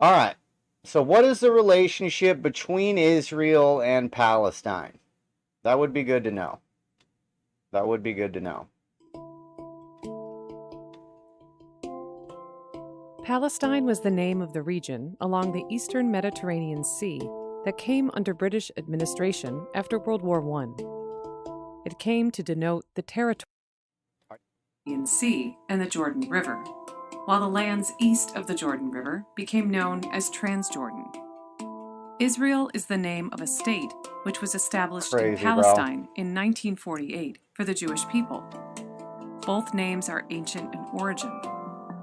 All right. So what is the relationship between Israel and Palestine? That would be good to know. That would be good to know. Palestine was the name of the region along the eastern Mediterranean Sea that came under British administration after World War I. It came to denote the territory in Sea and the Jordan River, while the lands east of the Jordan River became known as Transjordan. Israel is the name of a state which was established in Palestine in 1948 for the Jewish people. Both names are ancient in origin.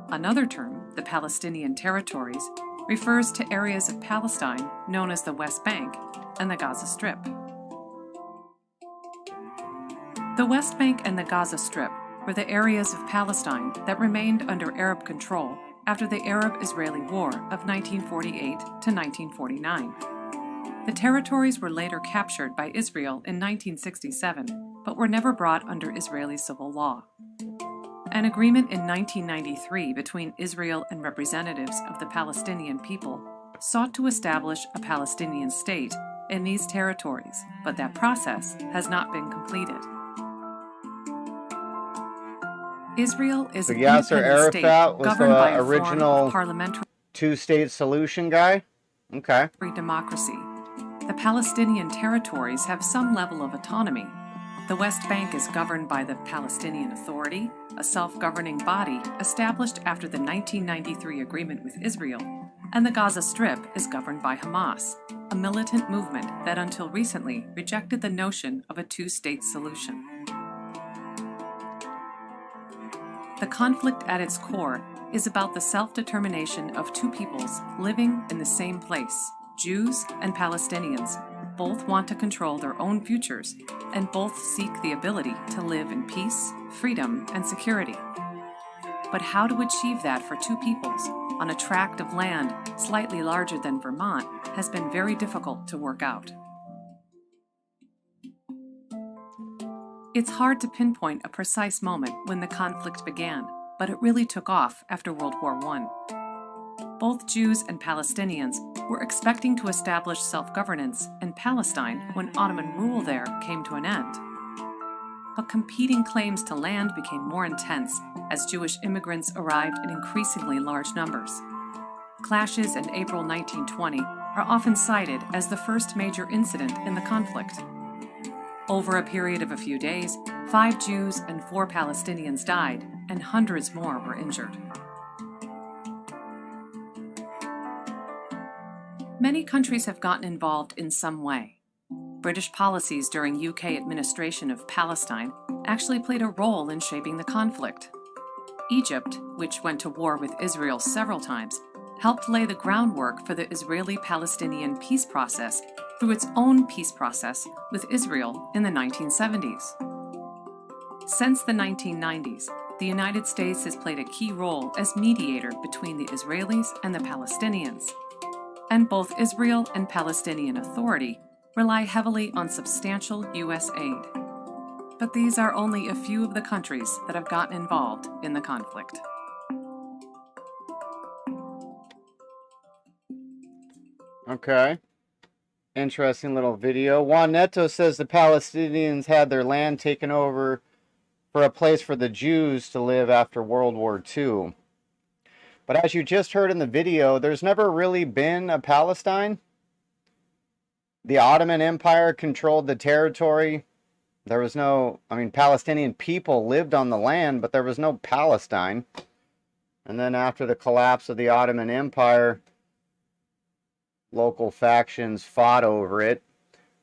Another term, the Palestinian territories, refers to areas of Palestine known as the West Bank and the Gaza Strip. The West Bank and the Gaza Strip were the areas of Palestine that remained under Arab control after the Arab-Israeli War of 1948 to 1949. The territories were later captured by Israel in 1967, but were never brought under Israeli civil law. An agreement in 1993 between Israel and representatives of the Palestinian people sought to establish a Palestinian state in these territories, but that process has not been completed. Israel is an independent state governed by a form of parliamentary two-state solution guy? Okay. Democracy. The Palestinian territories have some level of autonomy. The West Bank is governed by the Palestinian Authority, a self-governing body established after the 1993 agreement with Israel, and the Gaza Strip is governed by Hamas, a militant movement that until recently rejected the notion of a two-state solution. The conflict at its core is about the self-determination of two peoples living in the same place, Jews and Palestinians. Both want to control their own futures, and both seek the ability to live in peace, freedom, and security. But how to achieve that for two peoples on a tract of land slightly larger than Vermont has been very difficult to work out. It's hard to pinpoint a precise moment when the conflict began, but it really took off after World War I. Both Jews and Palestinians were expecting to establish self-governance in Palestine when Ottoman rule there came to an end. But competing claims to land became more intense as Jewish immigrants arrived in increasingly large numbers. Clashes in April 1920 are often cited as the first major incident in the conflict. Over a period of a few days, 5 Jews and 4 Palestinians died, and hundreds more were injured. Many countries have gotten involved in some way. British policies during UK administration of Palestine actually played a role in shaping the conflict. Egypt, which went to war with Israel several times, helped lay the groundwork for the Israeli-Palestinian peace process through its own peace process with Israel in the 1970s. Since the 1990s, the United States has played a key role as mediator between the Israelis and the Palestinians. And both Israel and Palestinian Authority rely heavily on substantial U.S. aid. But these are only a few of the countries that have gotten involved in the conflict. Okay. Interesting little video. Juan Neto says the Palestinians had their land taken over for a place for the Jews to live after World War II. But as you just heard in the video, there's never really been a Palestine. The Ottoman Empire controlled the territory. There was no, Palestinian people lived on the land, but there was no Palestine. And then after the collapse of the Ottoman Empire, local factions fought over it.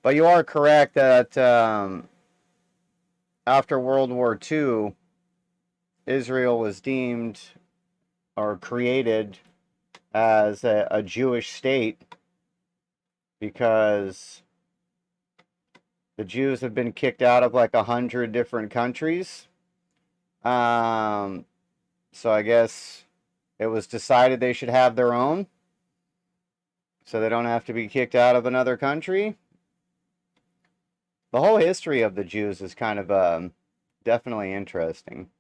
But you are correct that after World War II, Israel was deemed or created as a Jewish state because the Jews have been kicked out of like 100 different countries. So I guess it was decided they should have their own so they don't have to be kicked out of another country. The whole history of the Jews is kind of definitely interesting.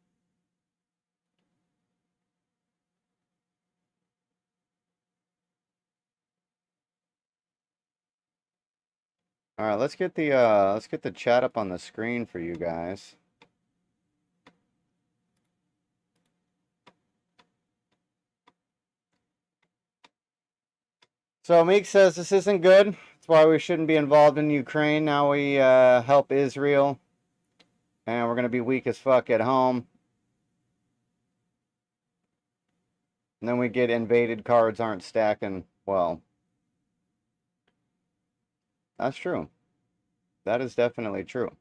All right, let's get the chat up on the screen for you guys. So Meek says this isn't good. That's why we shouldn't be involved in Ukraine. Now we help Israel, and we're gonna be weak as fuck at home. And then we get invaded, cards aren't stacking well. That's true. That is definitely true.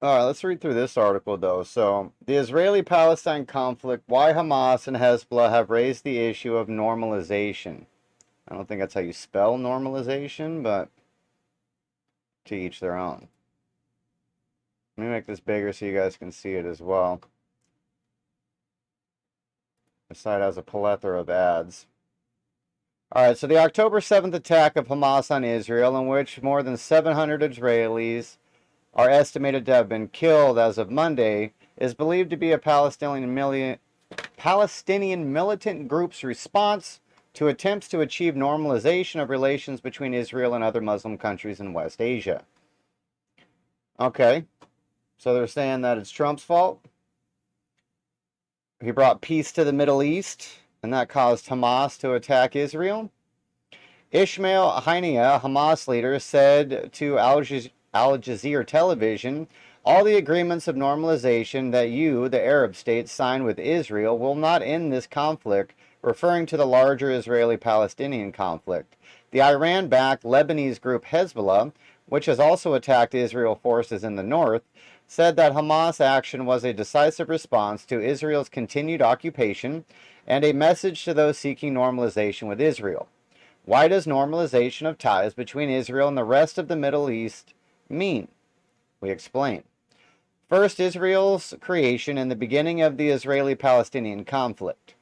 All right, let's read through this article, though. So, the Israeli-Palestine conflict, why Hamas and Hezbollah have raised the issue of normalization. I don't think that's how you spell normalization, but to each their own. Let me make this bigger so you guys can see it as well. The site has a plethora of ads. All right, so the October 7th attack of Hamas on Israel, in which more than 700 Israelis are estimated to have been killed as of Monday, is believed to be a Palestinian militant group's response to attempts to achieve normalization of relations between Israel and other Muslim countries in West Asia. Okay, so they're saying that it's Trump's fault. He brought peace to the Middle East, and that caused Hamas to attack Israel. Ismail Haniyeh, Hamas leader, said to Al Jazeera television, all the agreements of normalization that you, the Arab states, signed with Israel will not end this conflict, referring to the larger Israeli-Palestinian conflict. The Iran-backed Lebanese group Hezbollah, which has also attacked Israel forces in the north, said that Hamas action was a decisive response to Israel's continued occupation and a message to those seeking normalization with Israel. Why does normalization of ties between Israel and the rest of the Middle East mean? We explain. First, Israel's creation and the beginning of the Israeli-Palestinian conflict.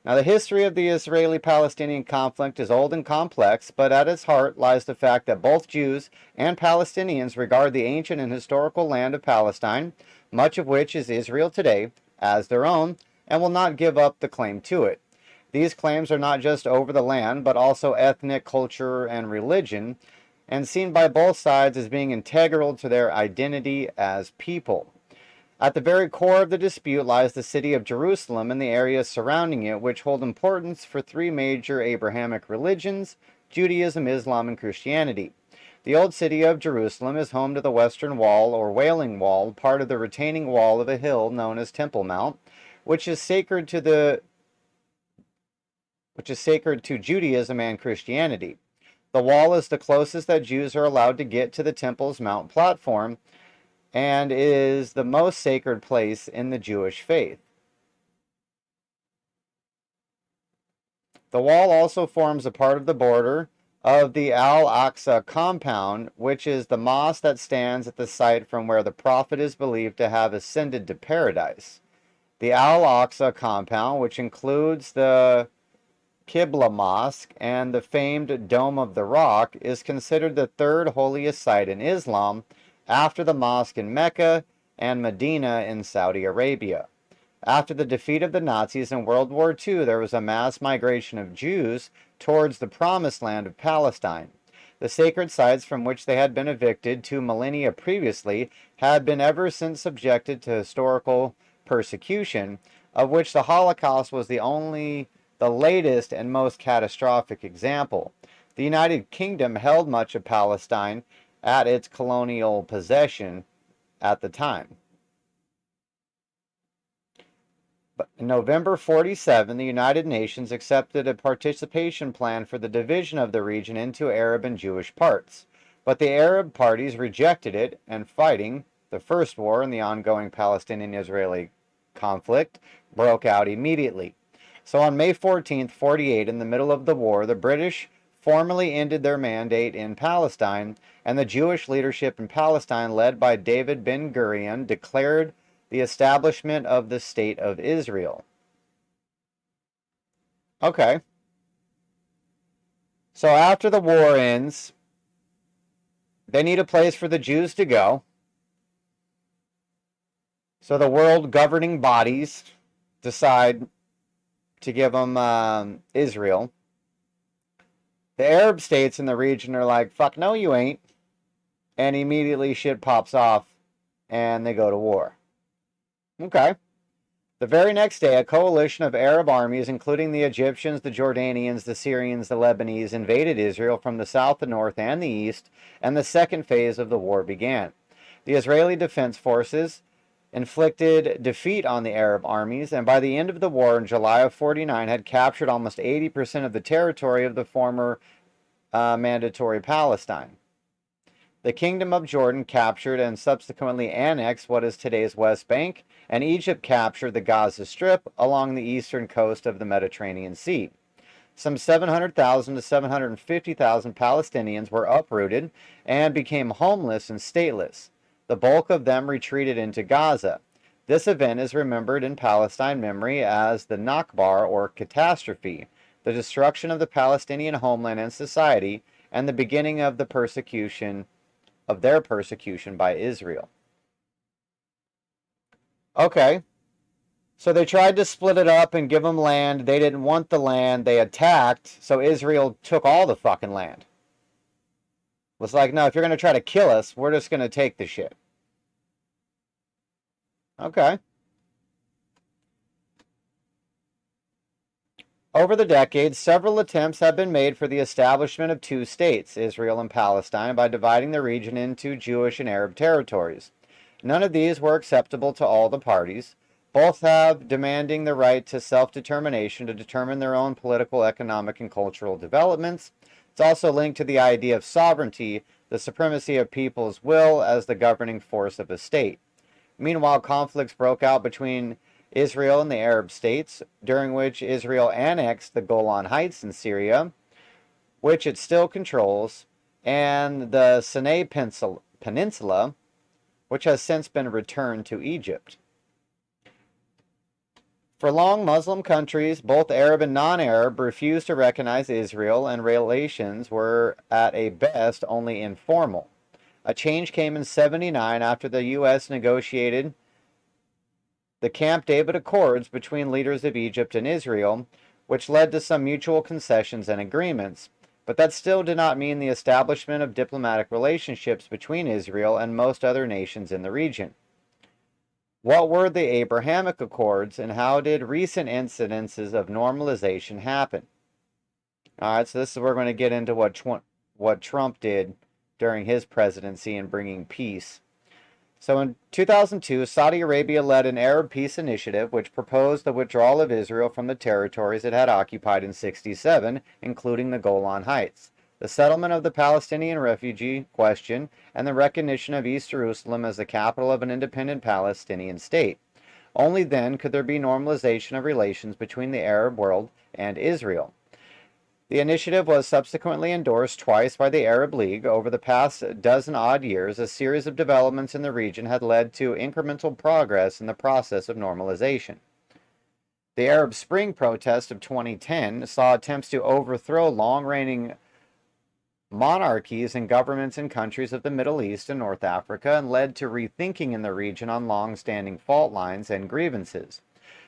Now, the history of the Israeli-Palestinian conflict is old and complex, but at its heart lies the fact that both Jews and Palestinians regard the ancient and historical land of Palestine, much of which is Israel today, as their own, and will not give up the claim to it. These claims are not just over the land, but also ethnic, culture, and religion, and seen by both sides as being integral to their identity as people. At the very core of the dispute lies the city of Jerusalem and the areas surrounding it, which hold importance for three major Abrahamic religions: Judaism, Islam, and Christianity. The old city of Jerusalem is home to the Western Wall, or Wailing Wall, part of the retaining wall of a hill known as Temple Mount, which is sacred to Judaism and Christianity. The wall is the closest that Jews are allowed to get to the temple's mount platform and is the most sacred place in the Jewish faith. The wall also forms a part of the border of the Al-Aqsa compound, which is the mosque that stands at the site from where the Prophet is believed to have ascended to paradise. The Al-Aqsa compound, which includes the Qibla Mosque and the famed Dome of the Rock, is considered the third holiest site in Islam, after the mosque in Mecca and Medina in Saudi Arabia. After the defeat of the Nazis in World War II, there was a mass migration of Jews towards the promised land of Palestine. The sacred sites from which they had been evicted 2 millennia previously had been ever since subjected to historical persecution, of which the Holocaust was the latest and most catastrophic example. The United Kingdom held much of Palestine at its colonial possession at the time. But in November 47, the United Nations accepted a participation plan for the division of the region into Arab and Jewish parts. But the Arab parties rejected it, and fighting, the first war in the ongoing Palestinian-Israeli conflict, broke out immediately. So on May 14, 48, in the middle of the war, the British formally ended their mandate in Palestine, and the Jewish leadership in Palestine, led by David Ben-Gurion, declared the establishment of the State of Israel. Okay. So after the war ends, they need a place for the Jews to go. So the world governing bodies decide to give them Israel. The Arab states in the region are like, fuck no, you ain't. And immediately shit pops off and they go to war. Okay. The very next day, a coalition of Arab armies, including the Egyptians, the Jordanians, the Syrians, the Lebanese, invaded Israel from the south, the north, and the east, and the second phase of the war began. The Israeli Defense Forces inflicted defeat on the Arab armies, and by the end of the war in July of 49 had captured almost 80% of the territory of the former mandatory Palestine. The Kingdom of Jordan captured and subsequently annexed what is today's West Bank, and Egypt captured the Gaza Strip along the eastern coast of the Mediterranean Sea. Some 700,000 to 750,000 Palestinians were uprooted and became homeless and stateless. The bulk of them retreated into Gaza. This event is remembered in Palestine memory as the Nakba, or catastrophe, the destruction of the Palestinian homeland and society, and the beginning of their persecution by Israel. Okay, so they tried to split it up and give them land. They didn't want the land. They attacked, so Israel took all the fucking land. It was like, no, if you're going to try to kill us, we're just going to take the shit. Okay. Over the decades, several attempts have been made for the establishment of two states, Israel and Palestine, by dividing the region into Jewish and Arab territories. None of these were acceptable to all the parties. Both have demanding the right to self-determination to determine their own political, economic, and cultural developments. It's also linked to the idea of sovereignty, the supremacy of people's will as the governing force of a state. Meanwhile, conflicts broke out between Israel and the Arab states, during which Israel annexed the Golan Heights in Syria, which it still controls, and the Sinai Peninsula, which has since been returned to Egypt. For long, Muslim countries, both Arab and non-Arab, refused to recognize Israel, and relations were, at a best, only informal. A change came in 1979 after the U.S. negotiated the Camp David Accords between leaders of Egypt and Israel, which led to some mutual concessions and agreements, but that still did not mean the establishment of diplomatic relationships between Israel and most other nations in the region. What were the Abrahamic Accords, and how did recent incidences of normalization happen? All right, so this is where we're going to get into what Trump did during his presidency in bringing peace. So in 2002, Saudi Arabia led an Arab peace initiative which proposed the withdrawal of Israel from the territories it had occupied in 1967, including the Golan Heights, the settlement of the Palestinian refugee question, and the recognition of East Jerusalem as the capital of an independent Palestinian state. Only then could there be normalization of relations between the Arab world and Israel. The initiative was subsequently endorsed twice by the Arab League. Over the past dozen-odd years, a series of developments in the region had led to incremental progress in the process of normalization. The Arab Spring protest of 2010 saw attempts to overthrow long-reigning monarchies and governments in countries of the Middle East and North Africa, and led to rethinking in the region on long-standing fault lines and grievances.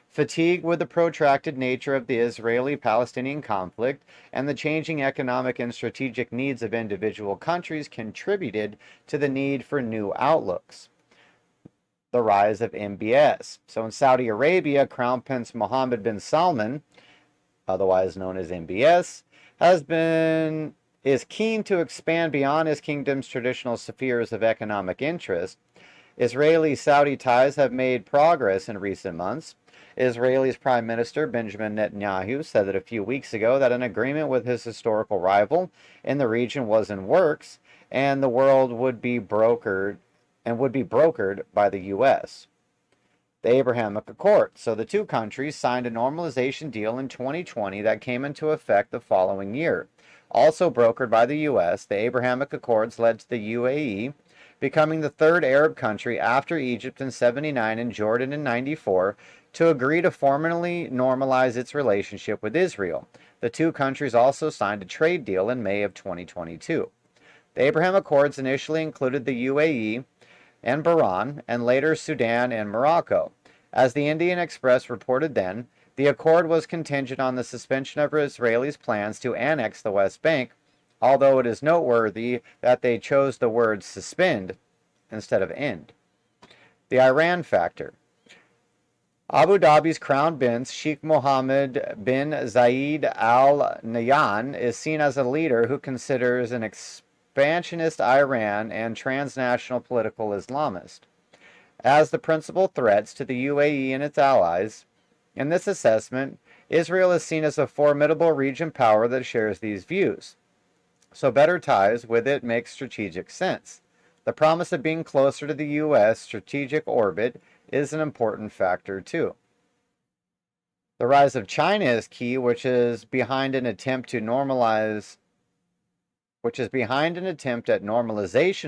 Fatigue with the protracted nature of the Israeli-Palestinian conflict and the changing economic and strategic needs of individual countries contributed to the need for new outlooks. The rise of MBS. So in Saudi Arabia, Crown Prince Mohammed bin Salman, otherwise known as MBS, is keen to expand beyond his kingdom's traditional spheres of economic interest. Israeli-Saudi ties have made progress in recent months. Israel's Prime Minister Benjamin Netanyahu said that a few weeks ago that an agreement with his historical rival in the region was in works, and the world would be brokered by the U.S. The Abrahamic Accord. So the two countries signed a normalization deal in 2020 that came into effect the following year. Also brokered by the U.S., the Abrahamic Accords led to the UAE becoming the third Arab country after Egypt in 1979 and Jordan in 1994 to agree to formally normalize its relationship with Israel. The two countries also signed a trade deal in May of 2022. The Abraham Accords initially included the UAE and Bahrain, and later Sudan and Morocco. As the Indian Express reported then, the accord was contingent on the suspension of Israelis' plans to annex the West Bank, although it is noteworthy that they chose the word suspend instead of end. The Iran factor. Abu Dhabi's Crown Prince Sheikh Mohammed bin Zayed Al Nahyan is seen as a leader who considers an expansionist Iran and transnational political Islamist as the principal threats to the UAE and its allies. In this assessment, Israel is seen as a formidable region power that shares these views, so better ties with it make strategic sense. The promise of being closer to the U.S. strategic orbit is an important factor too. The rise of China is key, which is behind an attempt at normalization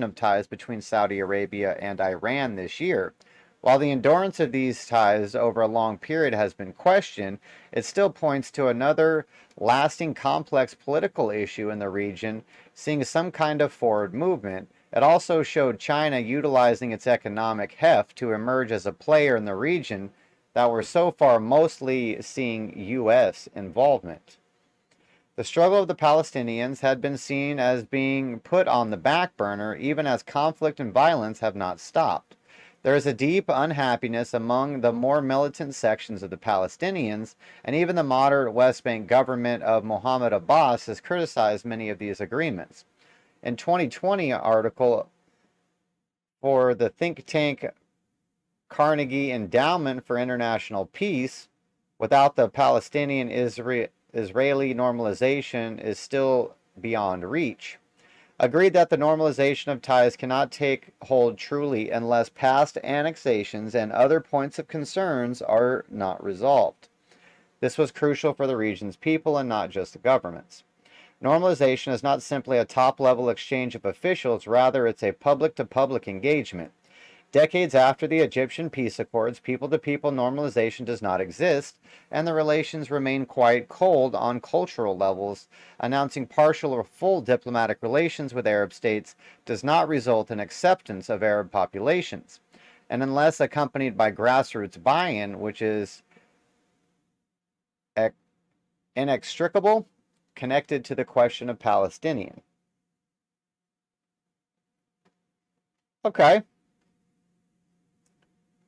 of ties between Saudi Arabia and Iran this year. While the endurance of these ties over a long period has been questioned, it still points to another lasting complex political issue in the region seeing some kind of forward movement. It also showed China utilizing its economic heft to emerge as a player in the region that were so far mostly seeing U.S. involvement. The struggle of the Palestinians had been seen as being put on the back burner even as conflict and violence have not stopped. There is a deep unhappiness among the more militant sections of the Palestinians, and even the moderate West Bank government of Mohammed Abbas has criticized many of these agreements. In 2020 article for the think tank Carnegie Endowment for International Peace, without the Palestinian-Israeli normalization is still beyond reach, agreed that the normalization of ties cannot take hold truly unless past annexations and other points of concerns are not resolved. This was crucial for the region's people and not just the governments. Normalization is not simply a top-level exchange of officials, rather it's a public-to-public engagement. Decades after the Egyptian peace accords, people-to-people normalization does not exist, and the relations remain quite cold on cultural levels. Announcing partial or full diplomatic relations with Arab states does not result in acceptance of Arab populations, and unless accompanied by grassroots buy-in, which is inextricable, connected to the question of Palestinian. Okay.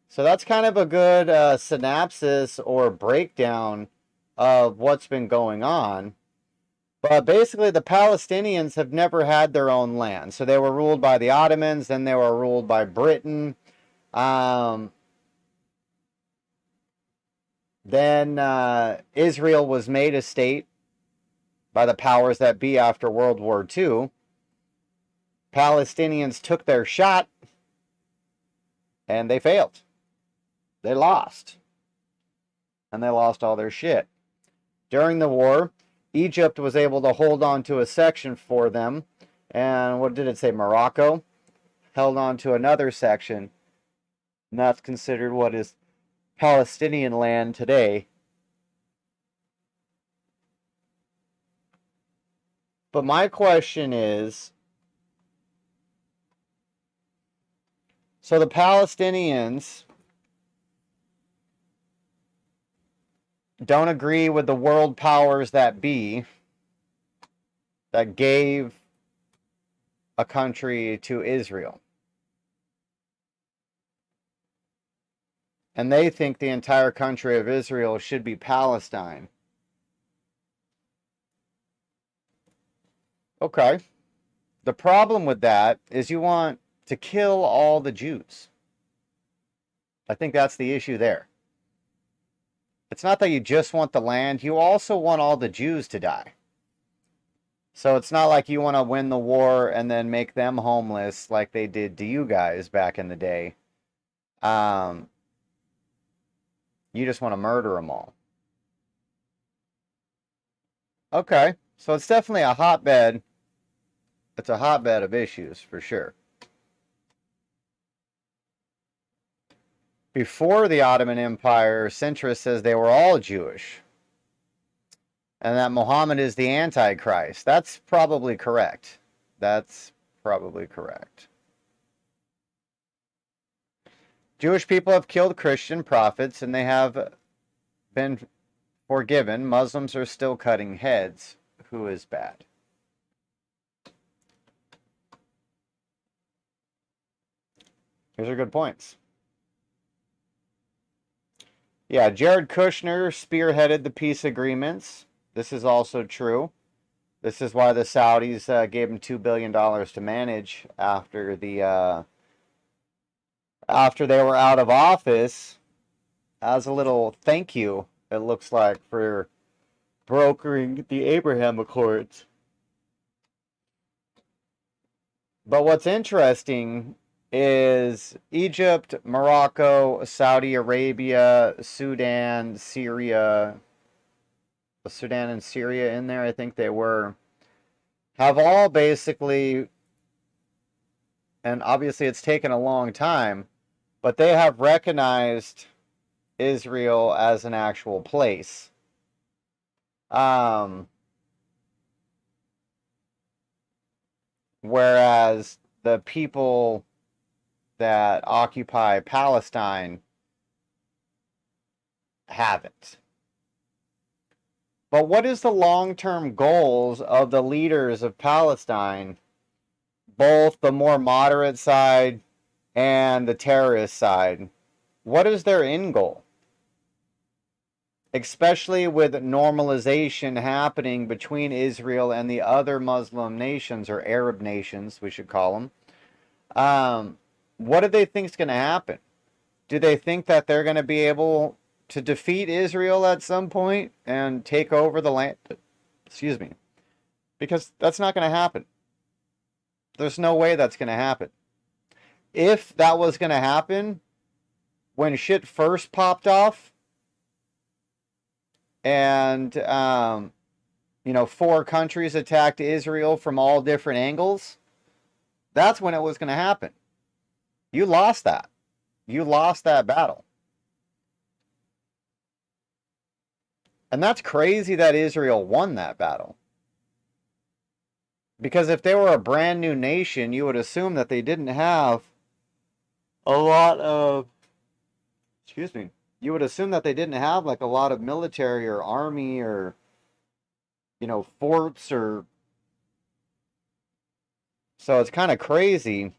So that's kind of a good synopsis or breakdown of what's been going on. But basically, the Palestinians have never had their own land. So they were ruled by the Ottomans, then they were ruled by Britain. Then Israel was made a state by the powers that be after World War II. Palestinians took their shot, and they failed. They lost. And they lost all their shit. During the war, Egypt was able to hold on to a section for them. And what did it say? Morocco held on to another section. And that's considered what is Palestinian land today. But my question is, so the Palestinians don't agree with the world powers that be that gave a country to Israel. And they think the entire country of Israel should be Palestine. Okay. The problem with that is you want to kill all the Jews. I think that's the issue there. It's not that you just want the land, you also want all the Jews to die. So it's not like you want to win the war and then make them homeless like they did to you guys back in the day. You just want to murder them all. Okay, so it's definitely a hotbed. It's a hotbed of issues for sure. Before the Ottoman Empire, centrist says they were all Jewish. And that Muhammad is the Antichrist. That's probably correct. That's probably correct. Jewish people have killed Christian prophets and they have been forgiven. Muslims are still cutting heads. Who is bad? These are good points. Yeah, Jared Kushner spearheaded the peace agreements. This is also true. This is why the Saudis gave him $2 billion to manage after they were out of office, as a little thank you, it looks like, for brokering the Abraham Accords. But what's interesting is Egypt, Morocco, Saudi Arabia, Sudan and Syria in there, I think they were, have all basically, and obviously it's taken a long time, but they have recognized Israel as an actual place. Whereas the people that occupy Palestine haven't. But what is the long-term goals of the leaders of Palestine, both the more moderate side and the terrorist side? What is their end goal? Especially with normalization happening between Israel and the other Muslim nations, or Arab nations, we should call them. What do they think is going to happen? Do they think that they're going to be able to defeat Israel at some point and take over the land? Excuse me. Because that's not going to happen. There's no way that's going to happen. If that was going to happen, when shit first popped off, and, 4 countries attacked Israel from all different angles, that's when it was going to happen. You lost that. You lost that battle. And that's crazy that Israel won that battle. Because if they were a brand new nation, you would assume that they didn't have a lot of, you would assume that they didn't have like a lot of military or army or, forts or, so it's kind of crazy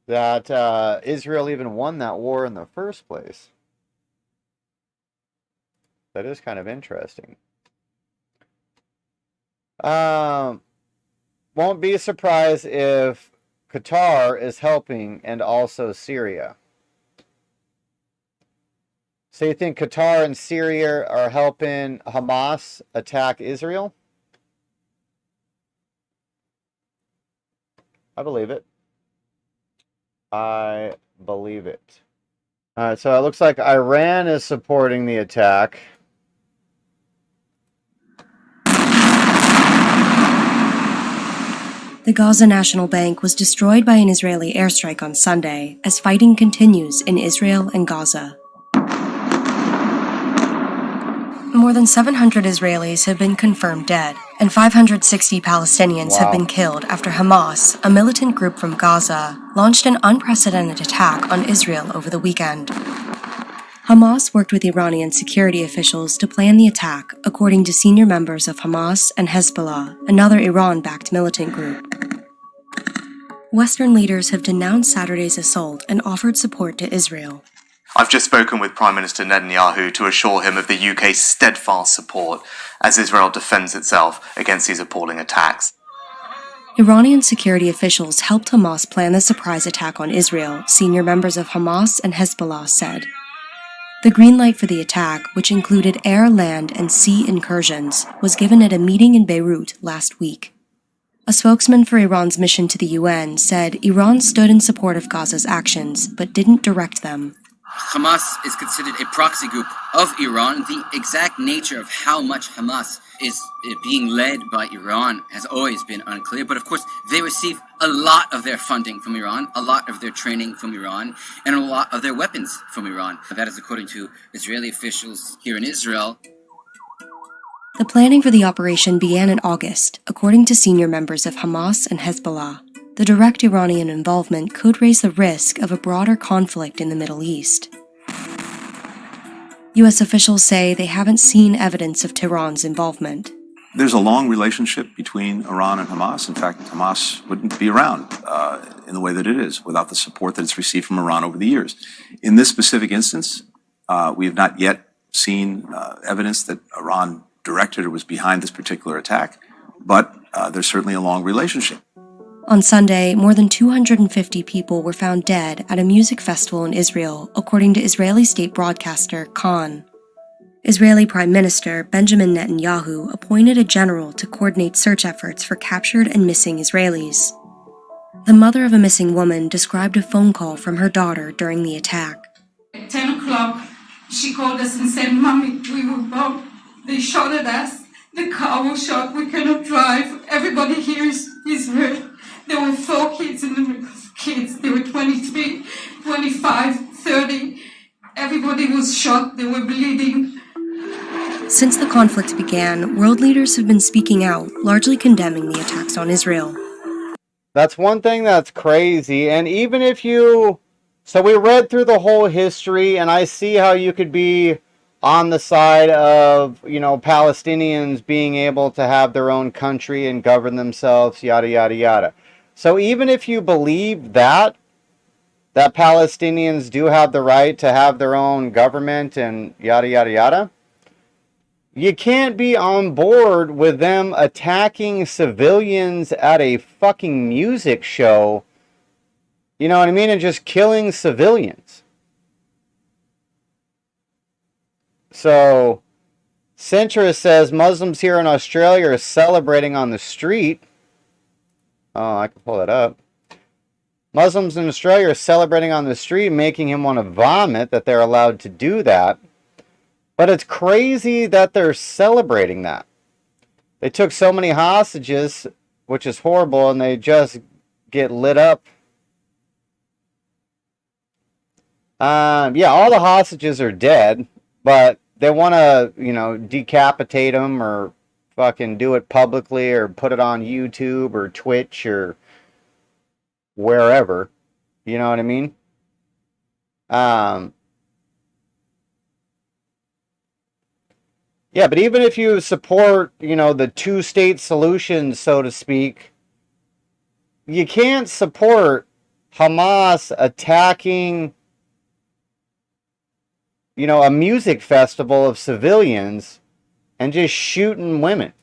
that Israel even won that war in the first place. That is kind of interesting. Won't be surprised if Qatar is helping, and also Syria. So you think Qatar and Syria are helping Hamas attack Israel? I believe it. I believe it. All right, so it looks like Iran is supporting the attack. The Gaza National Bank was destroyed by an Israeli airstrike on Sunday as fighting continues in Israel and Gaza. More than 700 Israelis have been confirmed dead, and 560 Palestinians have been killed after Hamas, a militant group from Gaza, launched an unprecedented attack on Israel over the weekend. Hamas worked with Iranian security officials to plan the attack, according to senior members of Hamas and Hezbollah, another Iran-backed militant group. Western leaders have denounced Saturday's assault and offered support to Israel. I've just spoken with Prime Minister Netanyahu to assure him of the UK's steadfast support as Israel defends itself against these appalling attacks. Iranian security officials helped Hamas plan the surprise attack on Israel, senior members of Hamas and Hezbollah said. The green light for the attack, which included air, land, and sea incursions, was given at a meeting in Beirut last week. A spokesman for Iran's mission to the UN said Iran stood in support of Gaza's actions, but didn't direct them. Hamas is considered a proxy group of Iran. The exact nature of how much Hamas is being led by Iran has always been unclear. But of course, they receive a lot of their funding from Iran, a lot of their training from Iran, and a lot of their weapons from Iran. That is according to Israeli officials here in Israel. The planning for the operation began in August, according to senior members of Hamas and Hezbollah. The direct Iranian involvement could raise the risk of a broader conflict in the Middle East. U.S. officials say they haven't seen evidence of Tehran's involvement. There's a long relationship between Iran and Hamas. In fact, Hamas wouldn't be around in the way that it is, without the support that it's received from Iran over the years. In this specific instance, we have not yet seen evidence that Iran directed or was behind this particular attack, but there's certainly a long relationship. On Sunday, more than 250 people were found dead at a music festival in Israel, according to Israeli state broadcaster Khan. Israeli Prime Minister Benjamin Netanyahu appointed a general to coordinate search efforts for captured and missing Israelis. The mother of a missing woman described a phone call from her daughter during the attack. At 10 o'clock, she called us and said, "Mommy, we were both. They shot at us. The car was shot. We cannot drive. Everybody here is hurt." There were 4 kids in the middle of kids. They were 23, 25, 30. Everybody was shot. They were bleeding. Since the conflict began, world leaders have been speaking out, largely condemning the attacks on Israel. That's one thing that's crazy. And even if you... So we read through the whole history, and I see how you could be on the side of, Palestinians being able to have their own country and govern themselves, yada, yada, yada. So even if you believe that Palestinians do have the right to have their own government and yada, yada, yada, you can't be on board with them attacking civilians at a fucking music show, you know what I mean, and just killing civilians. So, Centrist says Muslims here in Australia are celebrating on the street. Oh, I can pull that up. Muslims in Australia are celebrating on the street, making him want to vomit that they're allowed to do that. But it's crazy that they're celebrating that. They took so many hostages, which is horrible, and they just get lit up. Yeah, all the hostages are dead, but they want to, decapitate them or fucking do it publicly or put it on YouTube or Twitch or wherever. You know what I mean? Yeah, but even if you support, the two-state solution, so to speak, you can't support Hamas attacking, a music festival of civilians and just shooting women.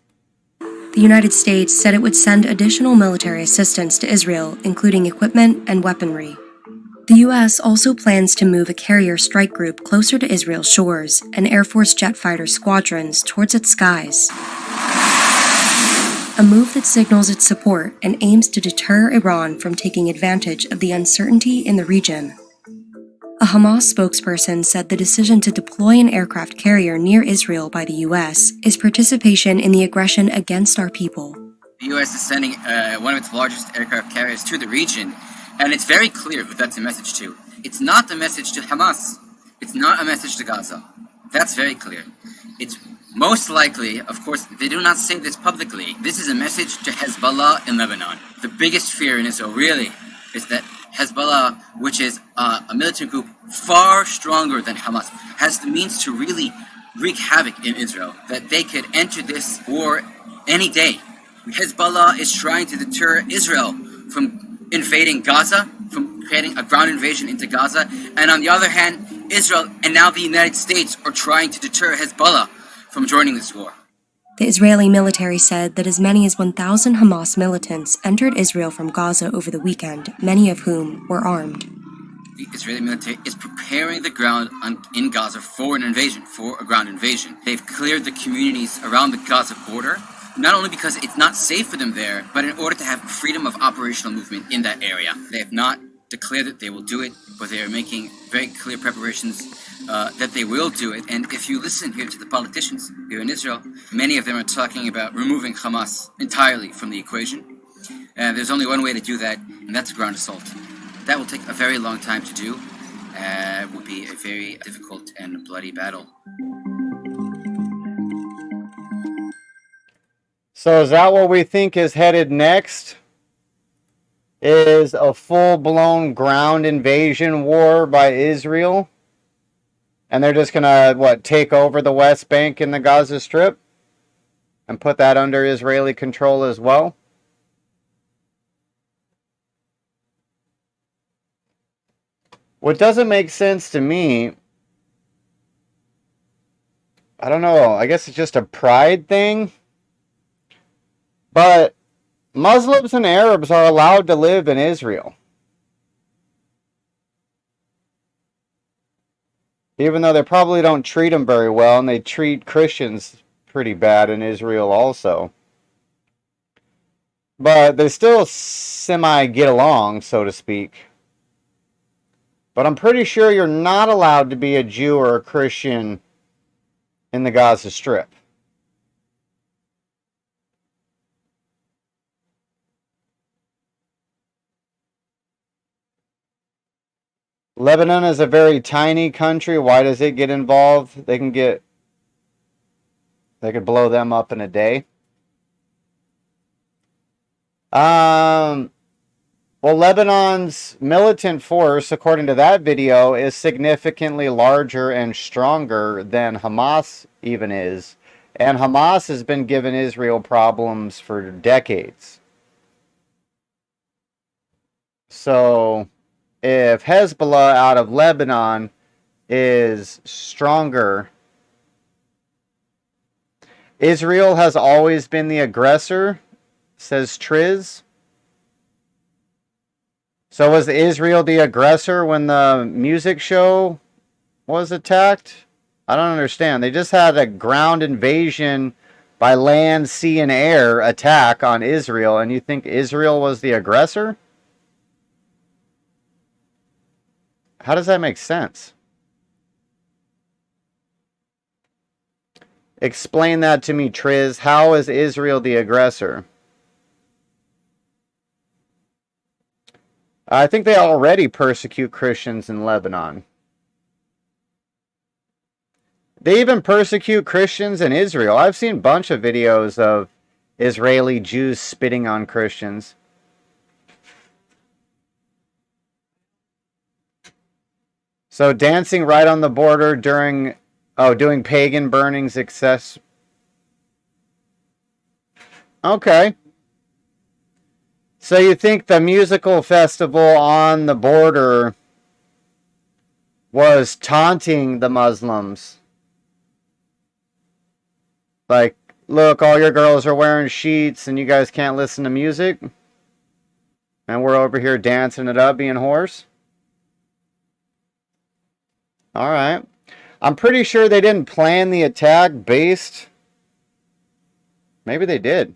The United States said it would send additional military assistance to Israel, including equipment and weaponry. The U.S. also plans to move a carrier strike group closer to Israel's shores and Air Force jet fighter squadrons towards its skies. A move that signals its support and aims to deter Iran from taking advantage of the uncertainty in the region. A Hamas spokesperson said the decision to deploy an aircraft carrier near Israel by the U.S. is participation in the aggression against our people. The U.S. is sending one of its largest aircraft carriers to the region. And it's very clear who that's a message to. It's not the message to Hamas. It's not a message to Gaza. That's very clear. It's most likely, of course, they do not say this publicly. This is a message to Hezbollah in Lebanon. The biggest fear in Israel, really, is that Hezbollah, which is a militant group far stronger than Hamas, has the means to really wreak havoc in Israel, that they could enter this war any day. Hezbollah is trying to deter Israel from invading Gaza, from creating a ground invasion into Gaza, and on the other hand, Israel and now the United States are trying to deter Hezbollah from joining this war. The Israeli military said that as many as 1,000 Hamas militants entered Israel from Gaza over the weekend, many of whom were armed. The Israeli military is preparing the ground in Gaza for an invasion, for a ground invasion. They've cleared the communities around the Gaza border, not only because it's not safe for them there, but in order to have freedom of operational movement in that area. They have not declared that they will do it, but they are making very clear preparations that they will do it. And if you listen here to the politicians here in Israel, many of them are talking about removing Hamas entirely from the equation. There's only one way to do that, and that's a ground assault. That will take a very long time to do. It will be a very difficult and bloody battle. So is that what we think is headed next? Is a full-blown ground invasion war by Israel? And they're just going to, take over the West Bank and the Gaza Strip? And put that under Israeli control as well? What doesn't make sense to me, I don't know, I guess it's just a pride thing. But Muslims and Arabs are allowed to live in Israel. Even though they probably don't treat them very well, and they treat Christians pretty bad in Israel also. But they still semi get along, so to speak. But I'm pretty sure you're not allowed to be a Jew or a Christian in the Gaza Strip. Lebanon is a very tiny country. Why does it get involved? They could blow them up in a day. Well, Lebanon's militant force, according to that video, is significantly larger and stronger than Hamas even is. And Hamas has been giving Israel problems for decades. So, if Hezbollah out of Lebanon is stronger, Israel has always been the aggressor, says Triz. So was Israel the aggressor when the music show was attacked? I don't understand. They just had a ground invasion by land, sea, and air attack on Israel, and you think Israel was the aggressor? How does that make sense? Explain that to me, Triz. How is Israel the aggressor? I think they already persecute Christians in Lebanon. They even persecute Christians in Israel. I've seen a bunch of videos of Israeli Jews spitting on Christians. So dancing right on the border during, doing pagan burnings, excess. Okay. So you think the musical festival on the border was taunting the Muslims? Like, look, all your girls are wearing sheets and you guys can't listen to music? And we're over here dancing it up, being whores? Alright. I'm pretty sure they didn't plan the attack based... Maybe they did.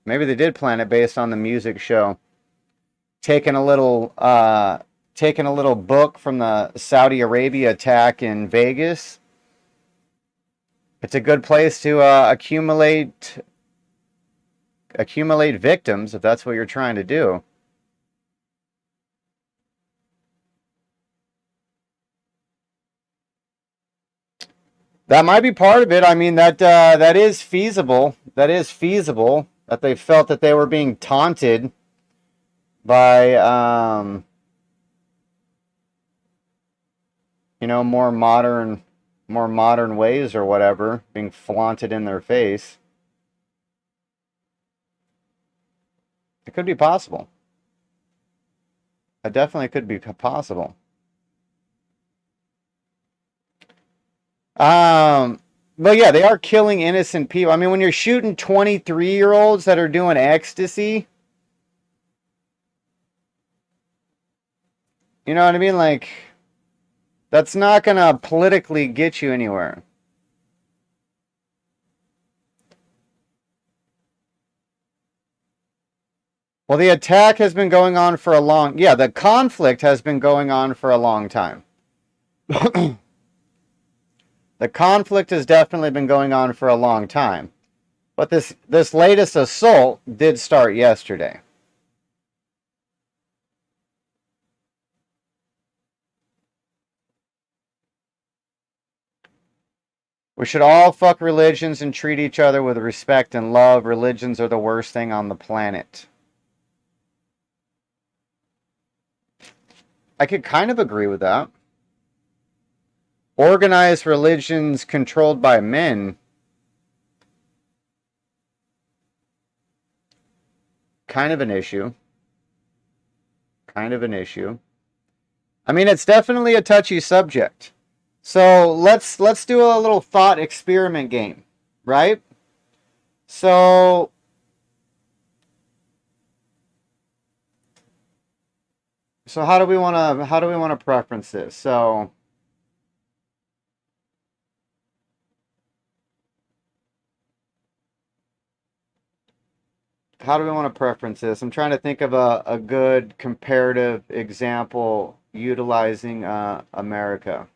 Maybe they did plan it based on the music show. Taking a little book from the Saudi Arabia attack in Vegas. It's a good place to accumulate victims if that's what you're trying to do. That might be part of it. I mean, that is feasible. That is feasible. That they felt that they were being taunted by, more modern ways or whatever, being flaunted in their face. It could be possible. It definitely could be possible. But yeah, they are killing innocent people. I mean, when you're shooting 23-year-olds that are doing ecstasy, you know what I mean? Like, that's not gonna politically get you anywhere. Well, the attack has been going on for the conflict has been going on for a long time. The conflict has definitely been going on for a long time. But this latest assault did start yesterday. We should all fuck religions and treat each other with respect and love. Religions are the worst thing on the planet. I could kind of agree with that. Organized religions controlled by men. Kind of an issue. Kind of an issue. I mean, it's definitely a touchy subject. So let's do a little thought experiment game, right? So how do we want to preference this? So how do we want to preference this? I'm trying to think of a good comparative example utilizing America.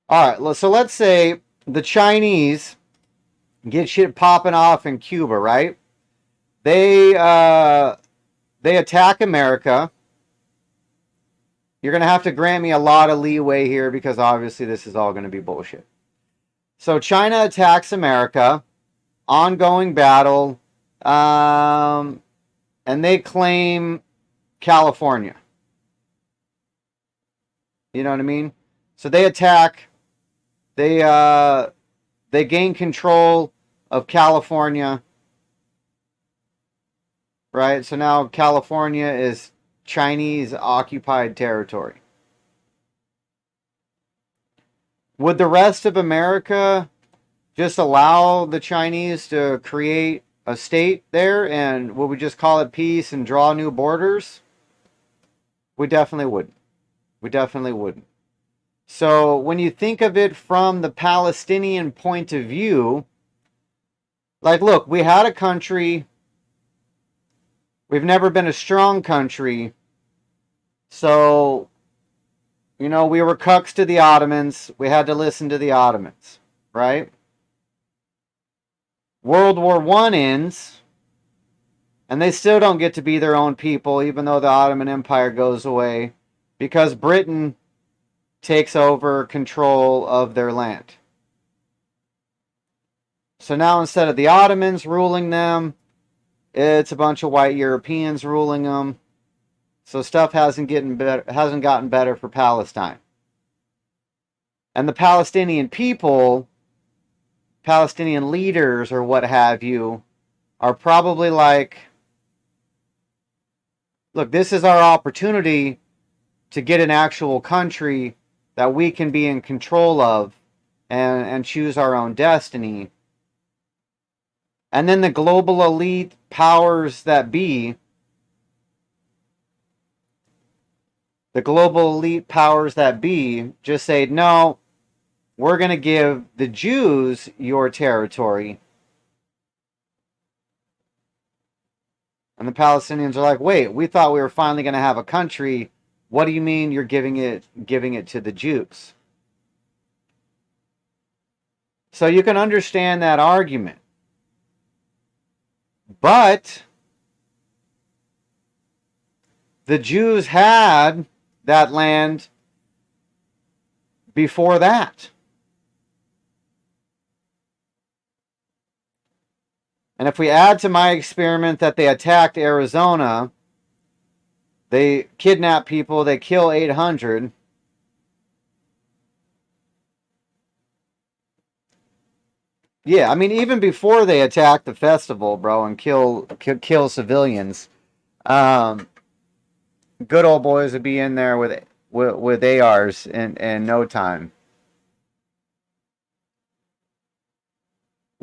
All right, so let's say the Chinese get shit popping off in Cuba, right? They attack America. You're going to have to grant me a lot of leeway here because obviously this is all going to be bullshit. So China attacks America, ongoing battle, and they claim California. You know what I mean? So they attack, they gain control of California, right? So now California is Chinese occupied territory. Would the rest of America just allow the Chinese to create a state there, and would we just call it peace and draw new borders? We definitely wouldn't. We definitely wouldn't. So when you think of it from the Palestinian point of view, like, look, we had a country. We've never been a strong country. So, you know, we were cucks to the Ottomans. We had to listen to the Ottomans, right? World War I ends, and they still don't get to be their own people, even though the Ottoman Empire goes away, because Britain takes over control of their land. So now instead of the Ottomans ruling them, it's a bunch of white Europeans ruling them. So stuff hasn't gotten better for Palestine. And the Palestinian people, Palestinian leaders or what have you, are probably like, look, this is our opportunity to get an actual country that we can be in control of and choose our own destiny. And then the global elite powers that be, just say, no, we're going to give the Jews your territory. And the Palestinians are like, wait, we thought we were finally going to have a country. What do you mean you're giving it to the Jews? So you can understand that argument. But the Jews had that land before that. And if we add to my experiment that they attacked Arizona, they kidnap people, they kill 800. Yeah, I mean, even before they attack the festival, bro, and kill civilians, good old boys would be in there with ARs in no time.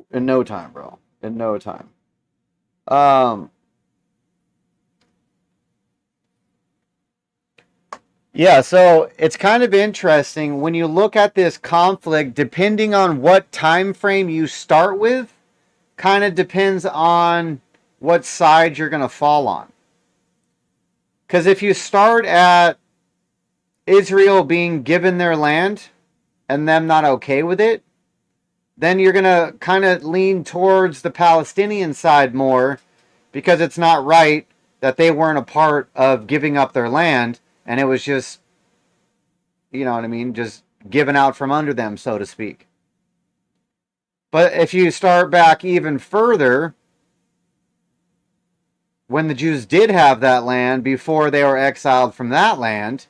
In no time, bro. In no time. Yeah, so it's kind of interesting when you look at this conflict, depending on what time frame you start with, kind of depends on what side you're going to fall on. Because if you start at Israel being given their land and them not okay with it, then you're going to kind of lean towards the Palestinian side more because it's not right that they weren't a part of giving up their land and it was just, you know what I mean, just given out from under them, so to speak. But if you start back even further, when the Jews did have that land before they were exiled from that land,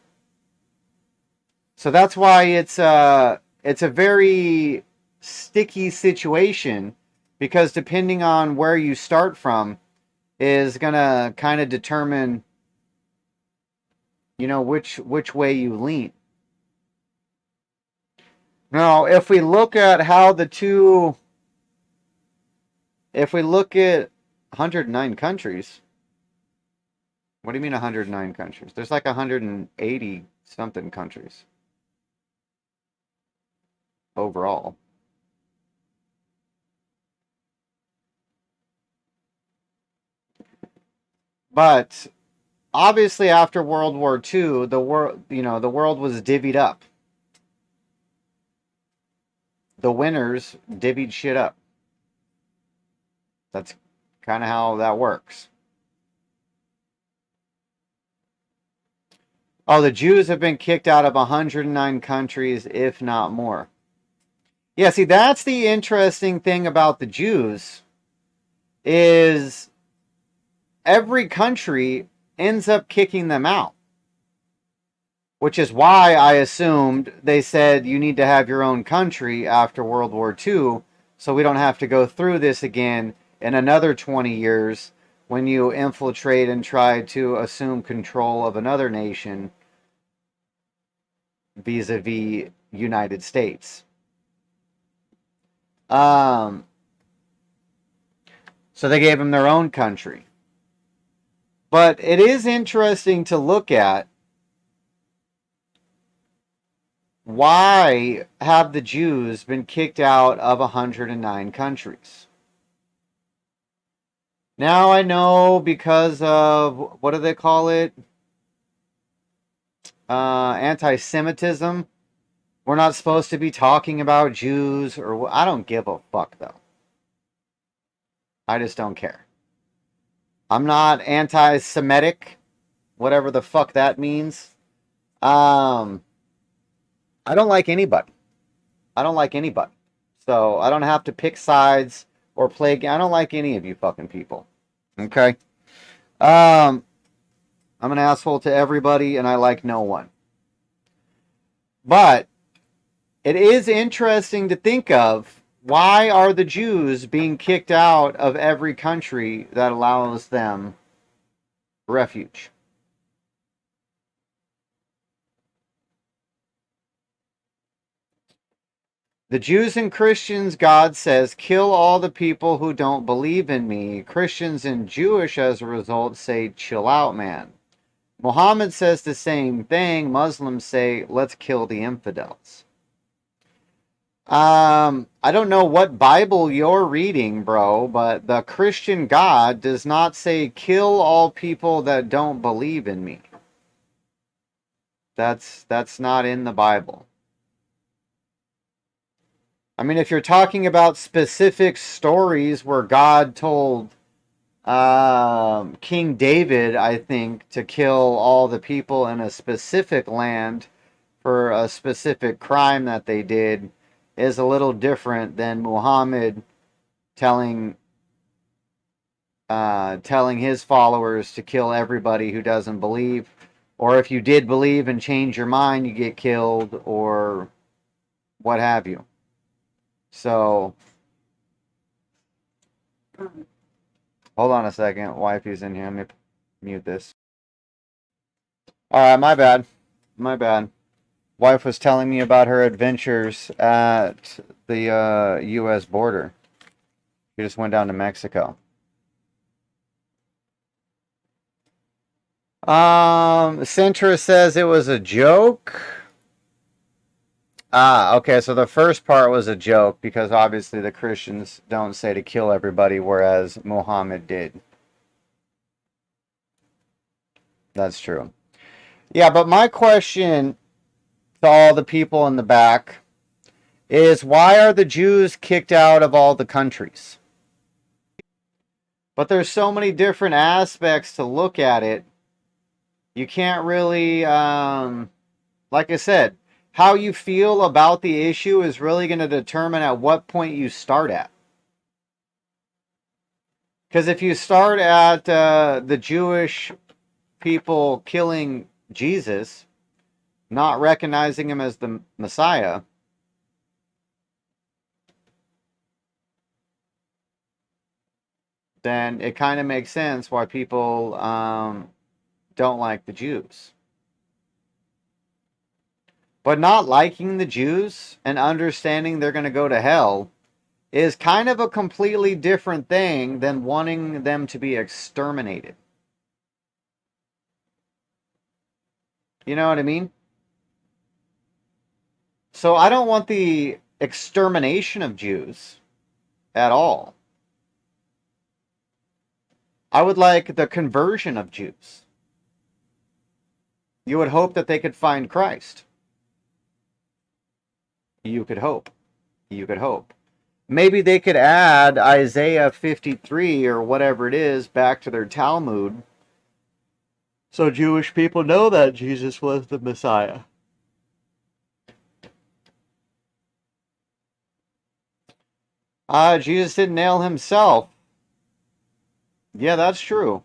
so that's why it's a very sticky situation, because depending on where you start from is going to kind of determine which way you lean. Now, if we look at if we look at 109 countries, what do you mean 109 countries? There's like 180 something countries overall. But obviously after World War II, the world was divvied up. The winners divvied shit up. That's kind of how that works. Oh, the Jews have been kicked out of 109 countries, if not more. Yeah, see, that's the interesting thing about the Jews, is every country ends up kicking them out. Which is why I assumed they said you need to have your own country after World War II, so we don't have to go through this again in another 20 years when you infiltrate and try to assume control of another nation vis-a-vis United States. So they gave them their own country. But it is interesting to look at, why have the Jews been kicked out of 109 countries? Now I know because of, what do they call it? Anti-Semitism. We're not supposed to be talking about Jews, or I don't give a fuck though. I just don't care. I'm not anti-Semitic, whatever the fuck that means. I don't like anybody. I don't like anybody. So I don't have to pick sides or play. I don't like any of you fucking people. Okay? I'm an asshole to everybody and I like no one. But it is interesting to think of, why are the Jews being kicked out of every country that allows them refuge? The Jews and Christians, God says, kill all the people who don't believe in me. Christians and Jewish, as a result, say, chill out, man. Muhammad says the same thing. Muslims say, let's kill the infidels. I don't know what Bible you're reading, bro, but the Christian God does not say, kill all people that don't believe in me. That's not in the Bible. I mean, if you're talking about specific stories where God told King David, I think, to kill all the people in a specific land for a specific crime that they did, is a little different than Muhammad telling his followers to kill everybody who doesn't believe, or if you did believe and change your mind, you get killed, or what have you. So, hold on a second. Wifey's in here. Let me mute this. Alright, my bad. My bad. Wife was telling me about her adventures at the U.S. border. She just went down to Mexico. Centra says it was a joke. Okay, so the first part was a joke because obviously the Christians don't say to kill everybody, whereas Muhammad did. That's true. Yeah, but my question to all the people in the back is, why are the Jews kicked out of all the countries? But there's so many different aspects to look at it. You can't really, like I said, how you feel about the issue is really going to determine at what point you start at. Because if you start at the Jewish people killing Jesus, not recognizing him as the Messiah, then it kind of makes sense why people don't like the Jews. But not liking the Jews and understanding they're going to go to hell is kind of a completely different thing than wanting them to be exterminated. You know what I mean? So I don't want the extermination of Jews at all. I would like the conversion of Jews. You would hope that they could find Christ. You could hope. You could hope. Maybe they could add Isaiah 53 or whatever it is back to their Talmud, so Jewish people know that Jesus was the Messiah. Jesus didn't nail himself. Yeah, that's true.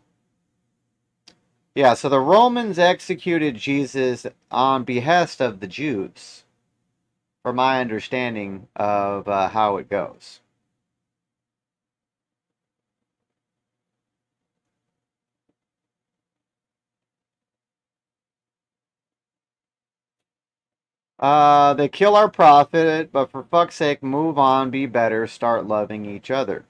Yeah, so the Romans executed Jesus on behest of the Jews, from my understanding of how it goes. They kill our prophet, but for fuck's sake, move on, be better, start loving each other.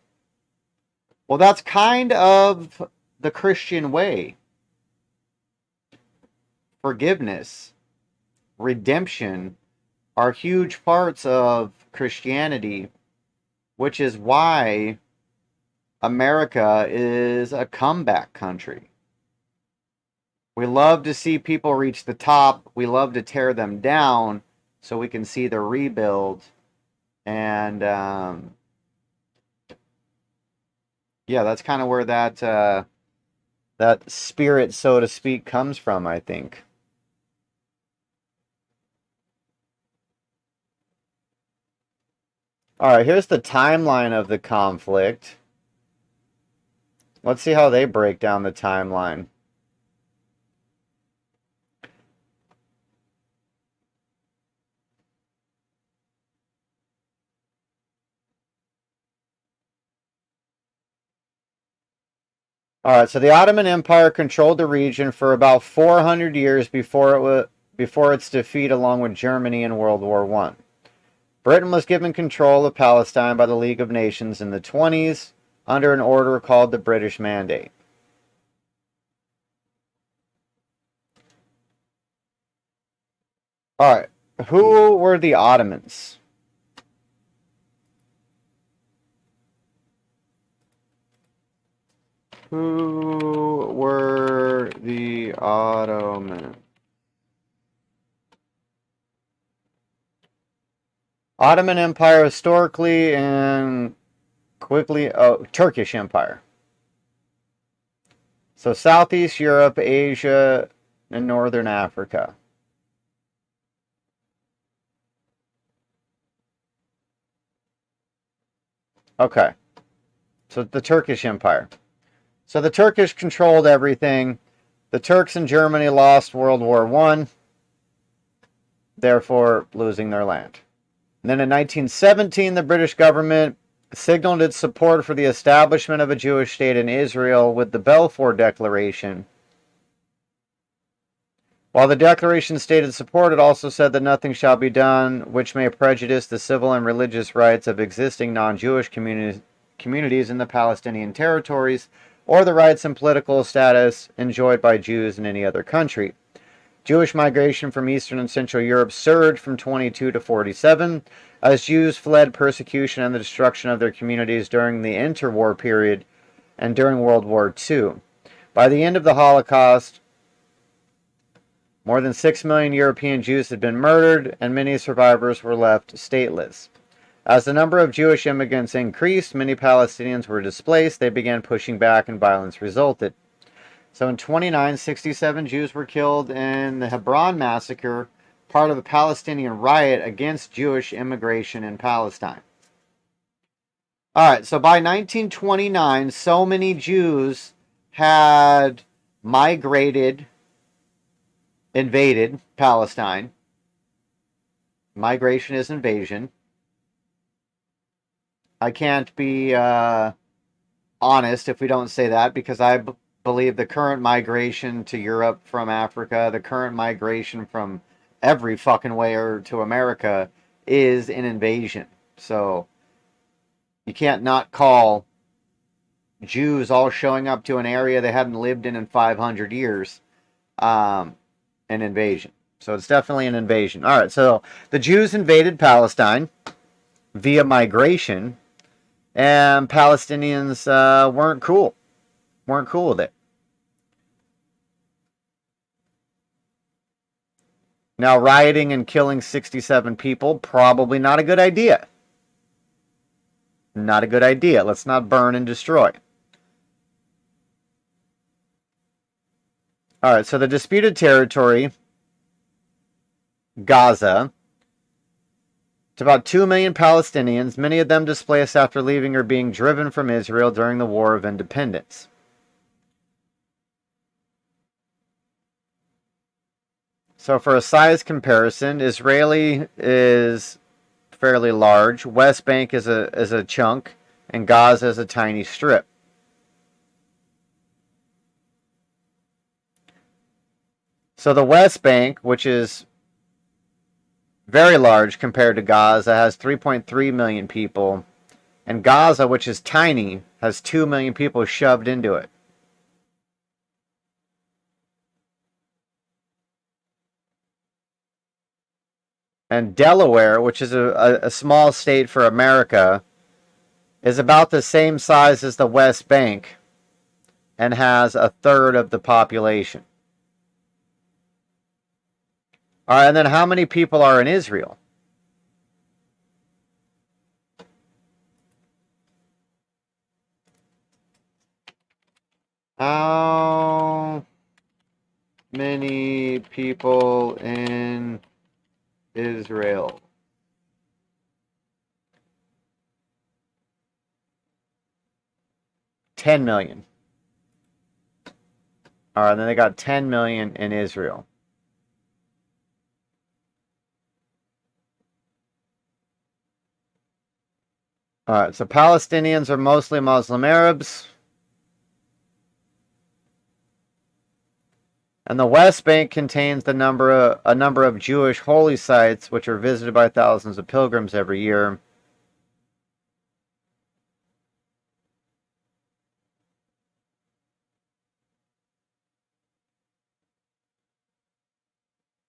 Well, that's kind of the Christian way. Forgiveness, redemption are huge parts of Christianity, which is why America is a comeback country. We love to see people reach the top. We love to tear them down so we can see the rebuild. And yeah, that's kind of where that spirit, so to speak, comes from, I think. All right, here's the timeline of the conflict. Let's see how they break down the timeline. All right, so the Ottoman Empire controlled the region for about 400 years before its defeat along with Germany in World War I. Britain was given control of Palestine by the League of Nations in the 20s under an order called the British Mandate. All right, who were the Ottomans? Who were the Ottomans? Ottoman Empire historically and quickly... Oh, Turkish Empire. So Southeast Europe, Asia, and Northern Africa. Okay. So the Turkish Empire. So the Turkish controlled everything. The Turks in Germany lost World War I, therefore losing their land. And then in 1917, the British government signaled its support for the establishment of a Jewish state in Israel with the Balfour Declaration. While the declaration stated support, it also said that nothing shall be done which may prejudice the civil and religious rights of existing non-Jewish communities in the Palestinian territories, or the rights and political status enjoyed by Jews in any other country. Jewish migration from Eastern and Central Europe surged from 22 to 47 as Jews fled persecution and the destruction of their communities during the interwar period and during World War II. By the end of the Holocaust, more than 6 million European Jews had been murdered, and many survivors were left stateless. As the number of Jewish immigrants increased, many Palestinians were displaced. They began pushing back, and violence resulted. So in 29, 67 Jews were killed in the Hebron massacre, part of a Palestinian riot against Jewish immigration in Palestine. All right, so by 1929, so many Jews had invaded Palestine. Migration is invasion. I can't be honest if we don't say that, because I believe the current migration to Europe from Africa, the current migration from every fucking way to America is an invasion. So you can't not call Jews all showing up to an area they hadn't lived in 500 years an invasion. So it's definitely an invasion. All right, so the Jews invaded Palestine via migration, and Palestinians weren't cool with it. Now, rioting and killing 67 people, probably not a good idea. Not a good idea. Let's not burn and destroy. All right, so the disputed territory, Gaza, it's about 2 million Palestinians, many of them displaced after leaving or being driven from Israel during the War of Independence. So for a size comparison, Israeli is fairly large, West Bank is a chunk, and Gaza is a tiny strip. So the West Bank, which is very large compared to Gaza, has 3.3 million people, and Gaza, which is tiny, has 2 million people shoved into it. And Delaware, which is a small state for America, is about the same size as the West Bank and has a third of the population. All right, and then how many people are in Israel? How many people in Israel? $10 million. All right, then they got 10 million in Israel. All right, so Palestinians are mostly Muslim Arabs. And the West Bank contains a number of Jewish holy sites, which are visited by thousands of pilgrims every year.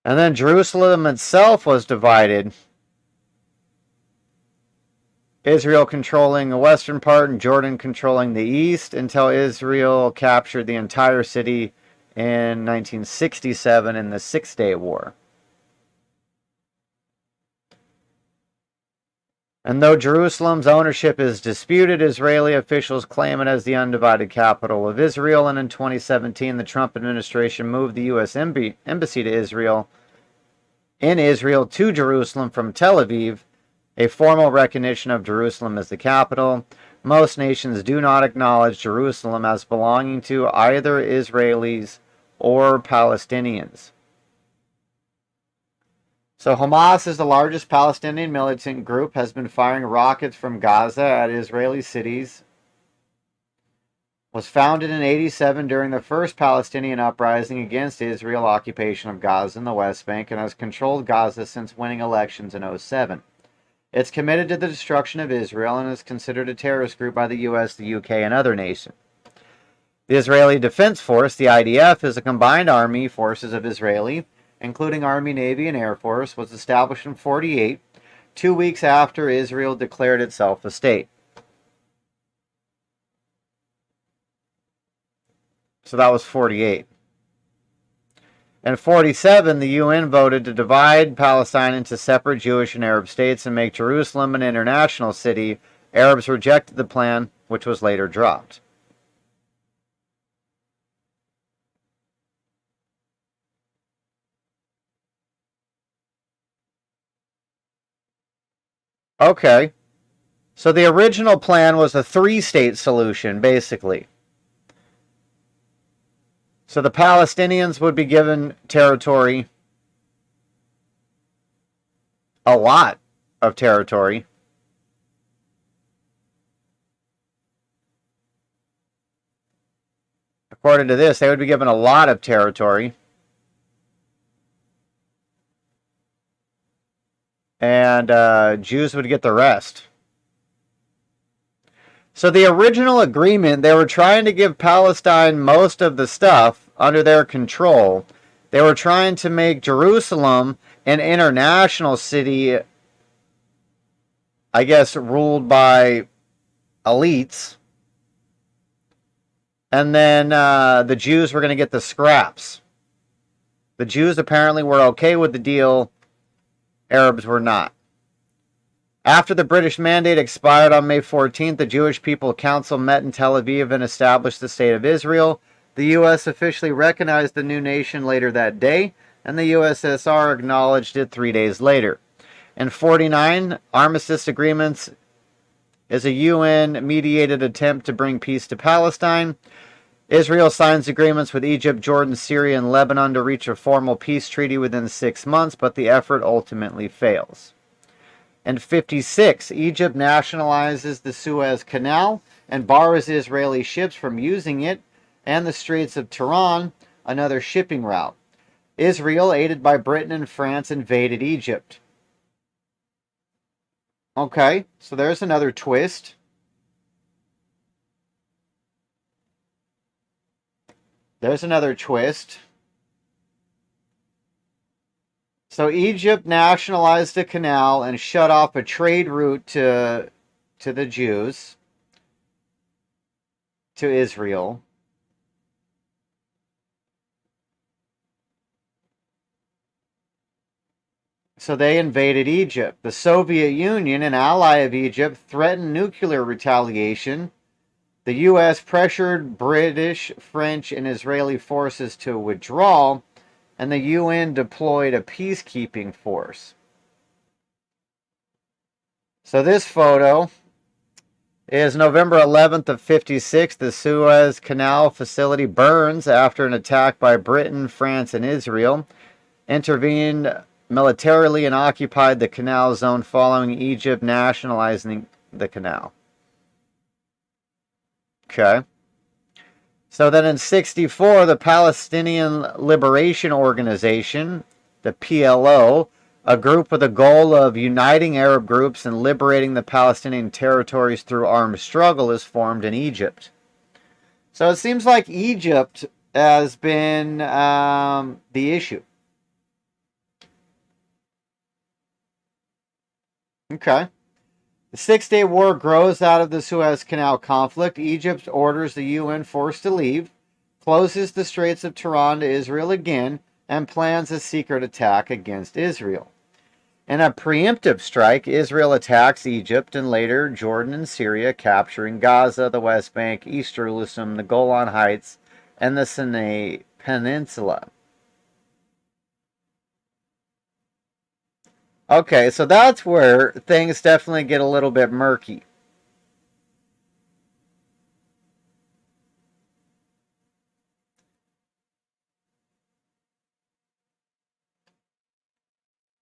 And then Jerusalem itself was divided. Israel controlling the western part and Jordan controlling the east until Israel captured the entire city in 1967 in the Six-Day War. And though Jerusalem's ownership is disputed, Israeli officials claim it as the undivided capital of Israel, and in 2017 the Trump administration moved the U.S. embassy to Israel to Jerusalem from Tel Aviv, a formal recognition of Jerusalem as the capital. Most nations do not acknowledge Jerusalem as belonging to either Israelis or Palestinians. So Hamas is the largest Palestinian militant group, has been firing rockets from Gaza at Israeli cities. Was founded in 1987 during the first Palestinian uprising against Israel occupation of Gaza in the West Bank, and has controlled Gaza since winning elections in 2007. It's committed to the destruction of Israel and is considered a terrorist group by the US, the UK, and other nations. The Israeli Defense Force, the IDF, is a combined army forces of Israeli, including Army, Navy, and Air Force, was established in 1948, 2 weeks after Israel declared itself a state. So that was 1948. In 1947, the UN voted to divide Palestine into separate Jewish and Arab states and make Jerusalem an international city. Arabs rejected the plan, which was later dropped. Okay. So the original plan was a three-state solution, basically. So the Palestinians would be given territory, a lot of territory. According to this, they would be given a lot of territory. and Jews would get the rest. So the original agreement, they were trying to give Palestine most of the stuff under their control. They were trying to make Jerusalem an international city, I guess, ruled by elites. And then the Jews were going to get the scraps. The Jews apparently were okay with the deal. Arabs were not. After the British mandate expired on May 14th, the Jewish People Council met in Tel Aviv and established the State of Israel. The U.S. officially recognized the new nation later that day, and the USSR acknowledged it 3 days later. In 1949, armistice agreements is a UN-mediated attempt to bring peace to Palestine. Israel signs agreements with Egypt, Jordan, Syria, and Lebanon to reach a formal peace treaty within 6 months, but the effort ultimately fails. In 1956, Egypt nationalizes the Suez Canal and bars Israeli ships from using it and the Straits of Tiran, another shipping route. Israel, aided by Britain and France, invaded Egypt. Okay, so there's another twist. There's another twist. So Egypt nationalized the canal and shut off a trade route to the Jews, to Israel. So they invaded Egypt. The Soviet Union, an ally of Egypt, threatened nuclear retaliation. The U.S. pressured British, French, and Israeli forces to withdraw, and the UN deployed a peacekeeping force. So this photo is November 11th of 1956. The Suez Canal facility burns after an attack by Britain, France, and Israel. Intervened militarily and occupied the canal zone following Egypt nationalizing the canal. Okay. So then in 1964, the Palestinian Liberation Organization, the PLO, a group with the goal of uniting Arab groups and liberating the Palestinian territories through armed struggle, is formed in Egypt. So it seems like Egypt has been the issue. Okay. The Six-Day War grows out of the Suez Canal conflict. Egypt orders the UN force to leave, closes the Straits of Tiran to Israel again, and plans a secret attack against Israel. In a preemptive strike, Israel attacks Egypt and later Jordan and Syria, capturing Gaza, the West Bank, East Jerusalem, the Golan Heights, and the Sinai Peninsula. Okay, so that's where things definitely get a little bit murky.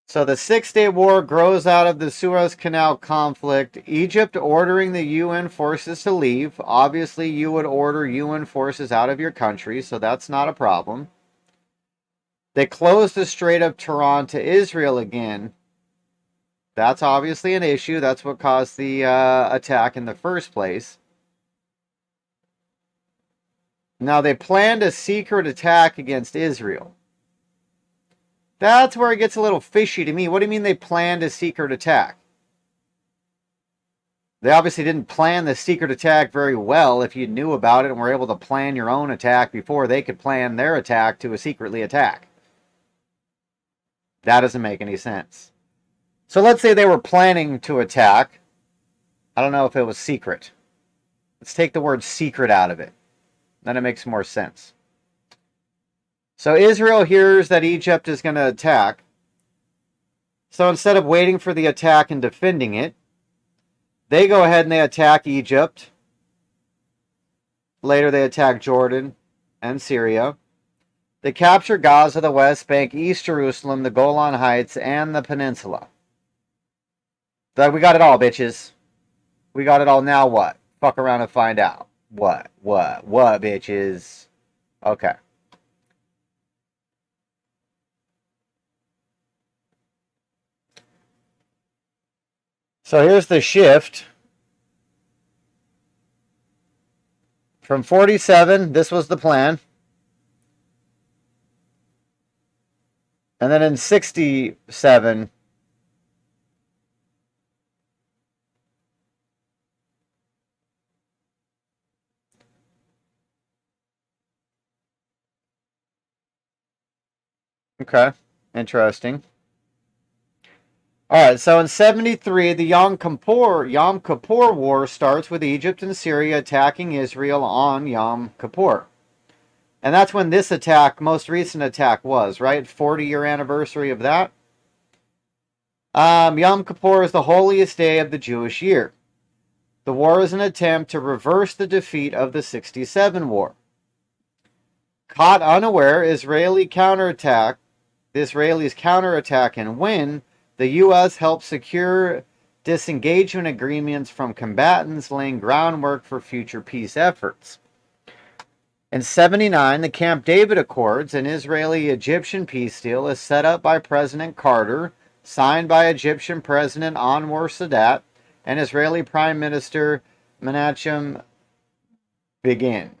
So the Six-Day War grows out of the Suez Canal conflict. Egypt ordering the UN forces to leave. Obviously, you would order UN forces out of your country, so that's not a problem. They close the Strait of Tiran to Israel again. That's obviously an issue. That's what caused the attack in the first place. Now, they planned a secret attack against Israel. That's where it gets a little fishy to me. What do you mean they planned a secret attack? They obviously didn't plan the secret attack very well if you knew about it and were able to plan your own attack before they could plan their attack to secretly attack. That doesn't make any sense. So let's say they were planning to attack. I don't know if it was secret. Let's take the word secret out of it. Then it makes more sense. So Israel hears that Egypt is going to attack. So instead of waiting for the attack and defending it, they go ahead and they attack Egypt. Later they attack Jordan and Syria. They capture Gaza, the West Bank, East Jerusalem, the Golan Heights, and the Peninsula. We got it all, bitches. We got it all. Now what? Fuck around and find out. What, bitches? Okay. So here's the shift. From 47, this was the plan. And then in 67, okay, interesting. All right, so in 73, the Yom Kippur War starts with Egypt and Syria attacking Israel on Yom Kippur. And that's when this attack, most recent attack, was, right? 40-year anniversary of that. Yom Kippur is the holiest day of the Jewish year. The war is an attempt to reverse the defeat of the 67 war. Caught unaware, the Israelis counterattack and win. The U.S. helped secure disengagement agreements from combatants, laying groundwork for future peace efforts. In 79, the Camp David Accords, an Israeli-Egyptian peace deal, is set up by President Carter, signed by Egyptian President Anwar Sadat and Israeli Prime Minister Menachem Begin.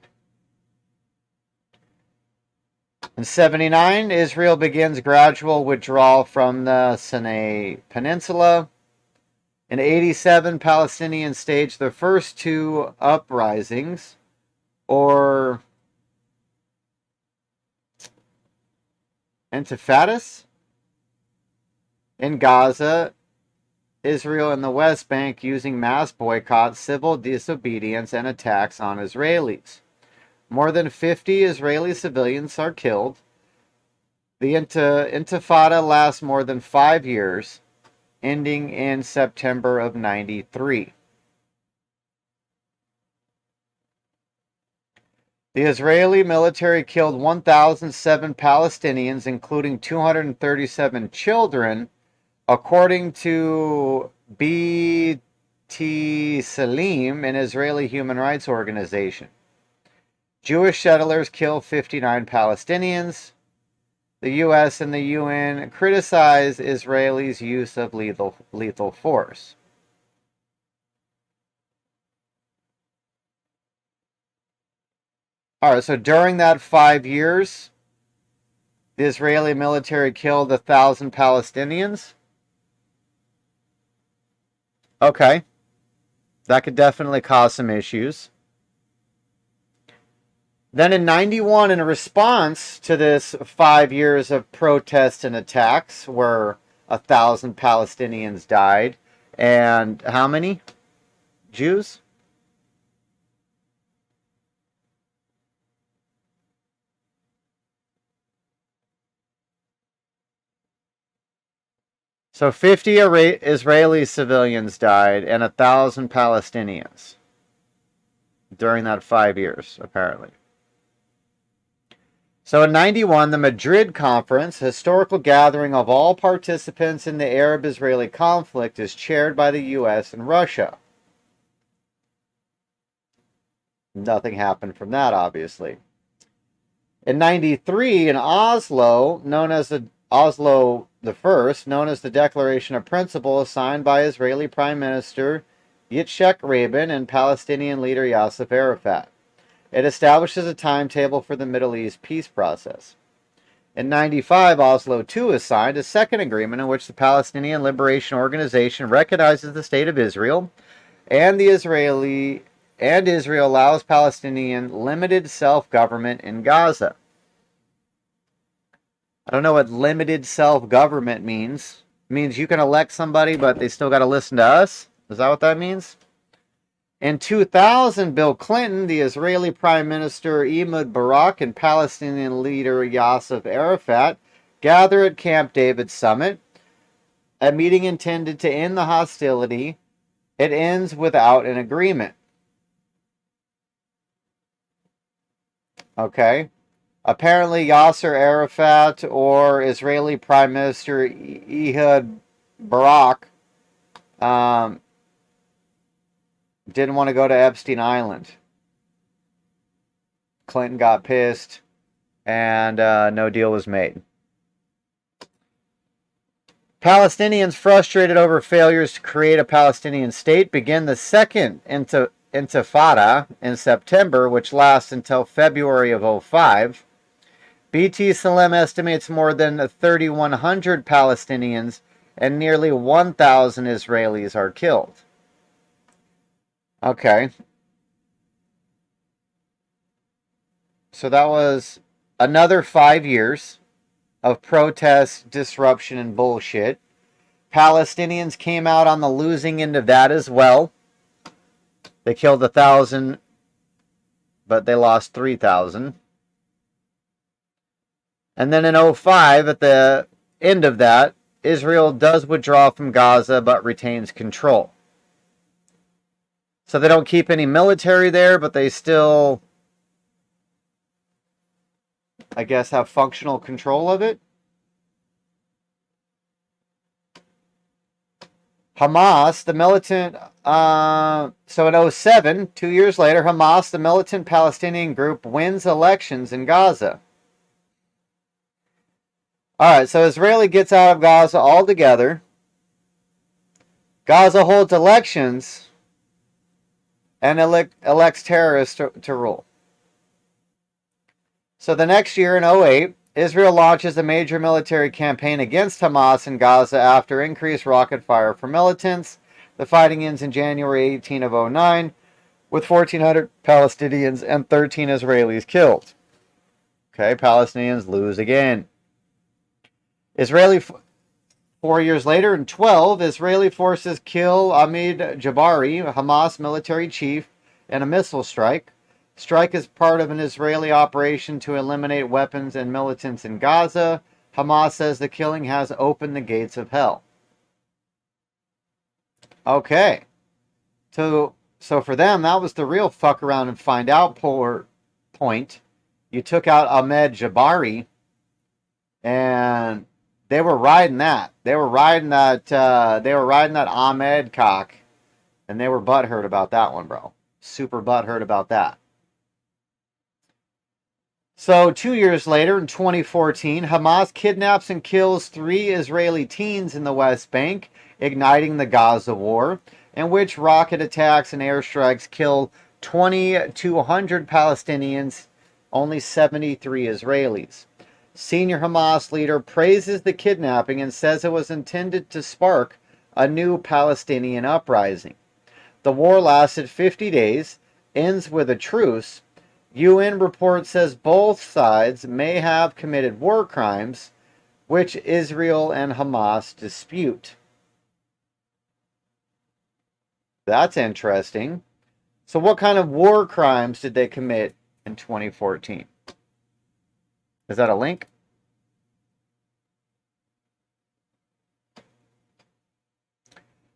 In 79, Israel begins gradual withdrawal from the Sinai Peninsula. In 87, Palestinians stage their first two uprisings, or intifadas, in Gaza, Israel, and the West Bank, using mass boycotts, civil disobedience, and attacks on Israelis. More than 50 Israeli civilians are killed. The Intifada lasts more than 5 years, ending in September of 93. The Israeli military killed 1,007 Palestinians, including 237 children, according to B.T. Salim, an Israeli human rights organization. Jewish settlers kill 59 Palestinians. The U.S. and the UN criticize Israelis' use of lethal force. All right, so during that 5 years, the Israeli military killed 1,000 Palestinians. Okay, that could definitely cause some issues. Then in 91, in response to this 5 years of protests and attacks, where 1,000 Palestinians died, and how many Jews? So 50 Israeli civilians died and 1,000 Palestinians during that 5 years, apparently. So in 91, the Madrid Conference, a historical gathering of all participants in the Arab-Israeli conflict, is chaired by the U.S. and Russia. Nothing happened from that, obviously. In 93, in Oslo, Oslo the First, known as the Declaration of Principle, signed by Israeli Prime Minister Yitzhak Rabin and Palestinian leader Yasser Arafat. It establishes a timetable for the Middle East peace process. In 95, Oslo II is signed, a second agreement in which the Palestinian Liberation Organization recognizes the State of Israel, and Israel allows Palestinian limited self-government in Gaza. I don't know what limited self-government means. It means you can elect somebody, but they still got to listen to us? Is that what that means? In 2000, Bill Clinton, the Israeli Prime Minister Ehud Barak, and Palestinian leader Yasser Arafat gather at Camp David Summit, a meeting intended to end the hostility. It ends without an agreement. Okay. Apparently, Yasser Arafat or Israeli Prime Minister Ehud Barak didn't want to go to Epstein Island. Clinton got pissed, and no deal was made. Palestinians frustrated over failures to create a Palestinian state begin the second intifada in September, which lasts until February of 2005. BT Salem estimates more than 3,100 Palestinians and nearly 1,000 Israelis are killed. Okay. So that was another 5 years of protest, disruption, and bullshit. Palestinians came out on the losing end of that as well. They killed 1,000, but they lost 3,000. And then in 2005, at the end of that, Israel does withdraw from Gaza but retains control. So they don't keep any military there, but they still, I guess, have functional control of it. Hamas, the militant, so in 2007, 2 years later, Hamas, the militant Palestinian group, wins elections in Gaza. Alright, so Israeli gets out of Gaza altogether. Gaza holds elections and elects terrorists to rule. So the next year, in 2008, Israel launches a major military campaign against Hamas in Gaza after increased rocket fire from militants. The fighting ends in January 18 of 2009, with 1,400 Palestinians and 13 Israelis killed. Okay, Palestinians lose again. 4 years later, in 2012, Israeli forces kill Ahmed Jabari, Hamas military chief, in a missile strike. Strike is part of an Israeli operation to eliminate weapons and militants in Gaza. Hamas says the killing has opened the gates of hell. Okay. So for them, that was the real fuck around and find out point. You took out Ahmed Jabari, and they were riding that. They were riding that Ahmed cock, and they were butthurt about that one, bro. Super butthurt about that. So 2 years later, in 2014, Hamas kidnaps and kills 3 Israeli teens in the West Bank, igniting the Gaza war, in which rocket attacks and airstrikes kill 2,200 Palestinians, only 73 Israelis. Senior Hamas leader praises the kidnapping and says it was intended to spark a new Palestinian uprising. The war lasted 50 days, ends with a truce. UN report says both sides may have committed war crimes, which Israel and Hamas dispute. That's interesting. So what kind of war crimes did they commit in 2014? Is that a link?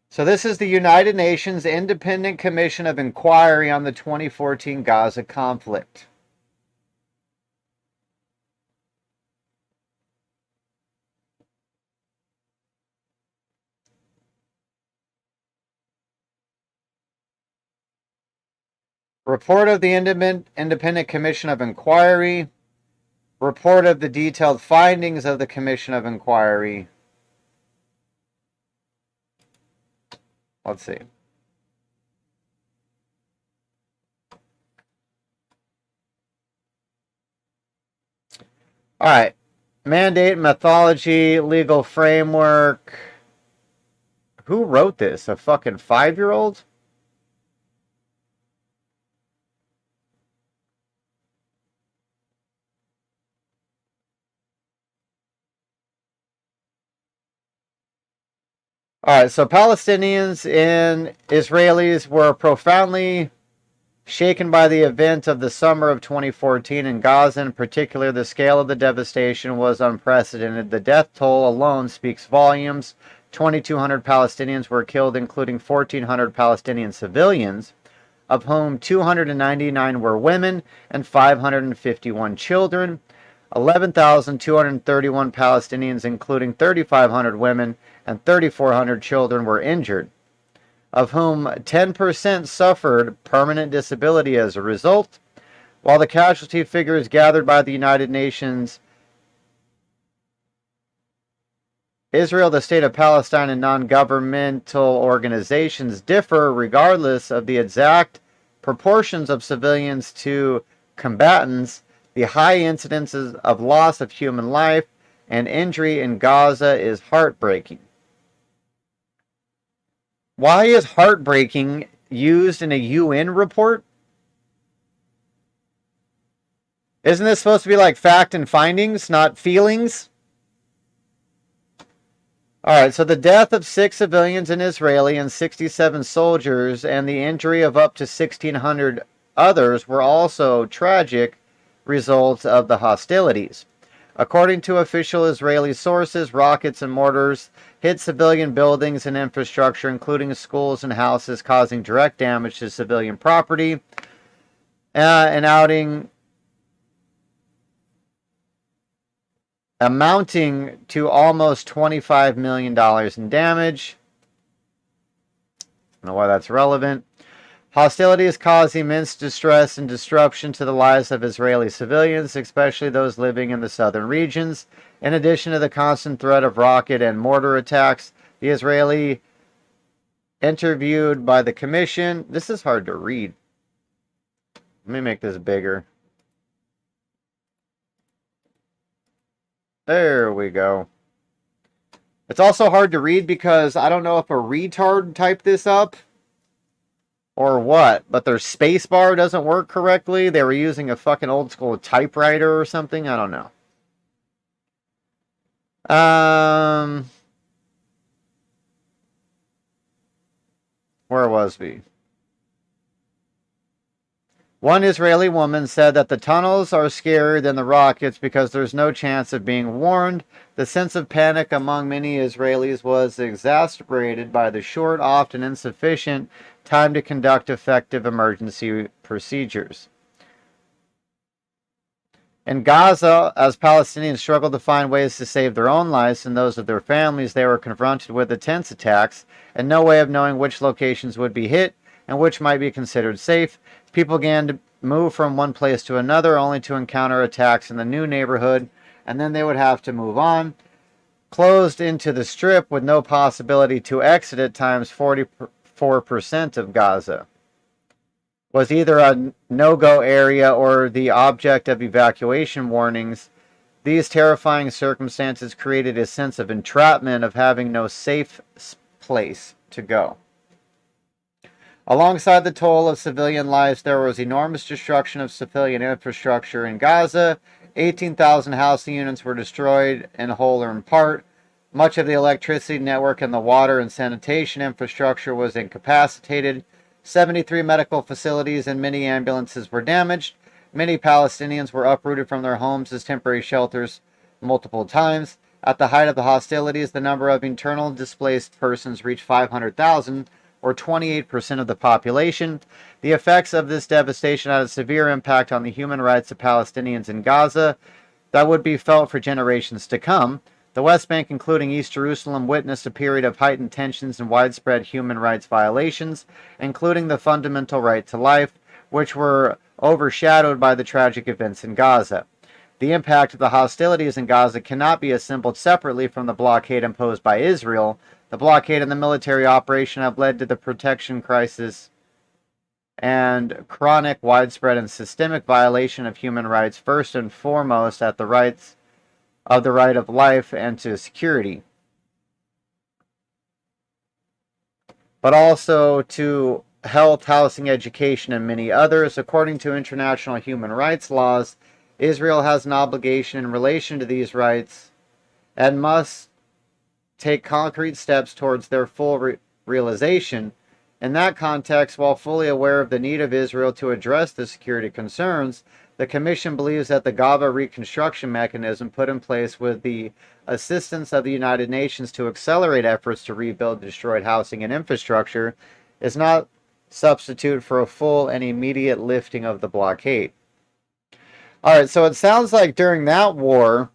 So this is the United Nations Independent Commission of Inquiry on the 2014 Gaza conflict. Report of the Independent Commission of Inquiry. Report of the detailed findings of the Commission of Inquiry. Let's see. All right. Mandate, methodology, legal framework. Who wrote this? A fucking 5-year-old? All right, so Palestinians and Israelis were profoundly shaken by the event of the summer of 2014 in Gaza. In particular, the scale of the devastation was unprecedented. The death toll alone speaks volumes. 2,200 Palestinians were killed, including 1,400 Palestinian civilians, of whom 299 were women and 551 children. 11,231 Palestinians, including 3,500 women and 3,400 children, were injured, of whom 10% suffered permanent disability as a result. While the casualty figures gathered by the United Nations Israel, the state of Palestine, and non-governmental organizations differ regardless of the exact proportions of civilians to combatants. The high incidences of loss of human life and injury in Gaza is heartbreaking. Why is heartbreaking used in a UN report? Isn't this supposed to be like fact and findings, not feelings? Alright, so the death of 6 civilians in Israeli and 67 soldiers and the injury of up to 1,600 others were also tragic results of the hostilities. According to official Israeli sources, rockets and mortars hit civilian buildings and infrastructure, including schools and houses, causing direct damage to civilian property, amounting to almost $25 million in damage. I don't know why that's relevant. Hostilities cause immense distress and disruption to the lives of Israeli civilians, especially those living in the southern regions. In addition to the constant threat of rocket and mortar attacks, the Israeli interviewed by the commission. This is hard to read. Let me make this bigger. There we go. It's also hard to read because I don't know if a retard typed this up or what, but their spacebar doesn't work correctly. They were using a fucking old school typewriter or something. I don't know. Where was we? One Israeli woman said that the tunnels are scarier than the rockets because there's no chance of being warned. The sense of panic among many Israelis was exacerbated by the short, often insufficient, time to conduct effective emergency procedures. In Gaza, as Palestinians struggled to find ways to save their own lives and those of their families, they were confronted with intense attacks and no way of knowing which locations would be hit and which might be considered safe. People began to move from one place to another only to encounter attacks in the new neighborhood, and then they would have to move on. Closed into the strip with no possibility to exit at times, 44% of Gaza was either a no-go area or the object of evacuation warnings. These terrifying circumstances created a sense of entrapment of having no safe place to go. Alongside the toll of civilian lives, there was enormous destruction of civilian infrastructure in Gaza. 18,000 housing units were destroyed in whole or in part. Much of the electricity network and the water and sanitation infrastructure was incapacitated. 73 medical facilities and many ambulances were damaged. Many Palestinians were uprooted from their homes as temporary shelters multiple times. At the height of the hostilities, the number of internal displaced persons reached 500,000, or 28% of the population. The effects of this devastation had a severe impact on the human rights of Palestinians in Gaza that would be felt for generations to come. The West Bank, including East Jerusalem, witnessed a period of heightened tensions and widespread human rights violations, including the fundamental right to life, which were overshadowed by the tragic events in Gaza. The impact of the hostilities in Gaza cannot be assembled separately from the blockade imposed by Israel. The blockade and the military operation have led to the protection crisis and chronic, widespread, and systemic violation of human rights, first and foremost at the right of life and to security, but also to health, housing, education, and many others. According to international human rights laws, Israel has an obligation in relation to these rights and must take concrete steps towards their full realization. In that context, while fully aware of the need of Israel to address the security concerns, the Commission believes that the Gaza reconstruction mechanism put in place with the assistance of the United Nations to accelerate efforts to rebuild destroyed housing and infrastructure is not substitute for a full and immediate lifting of the blockade. Alright, so it sounds like during that war,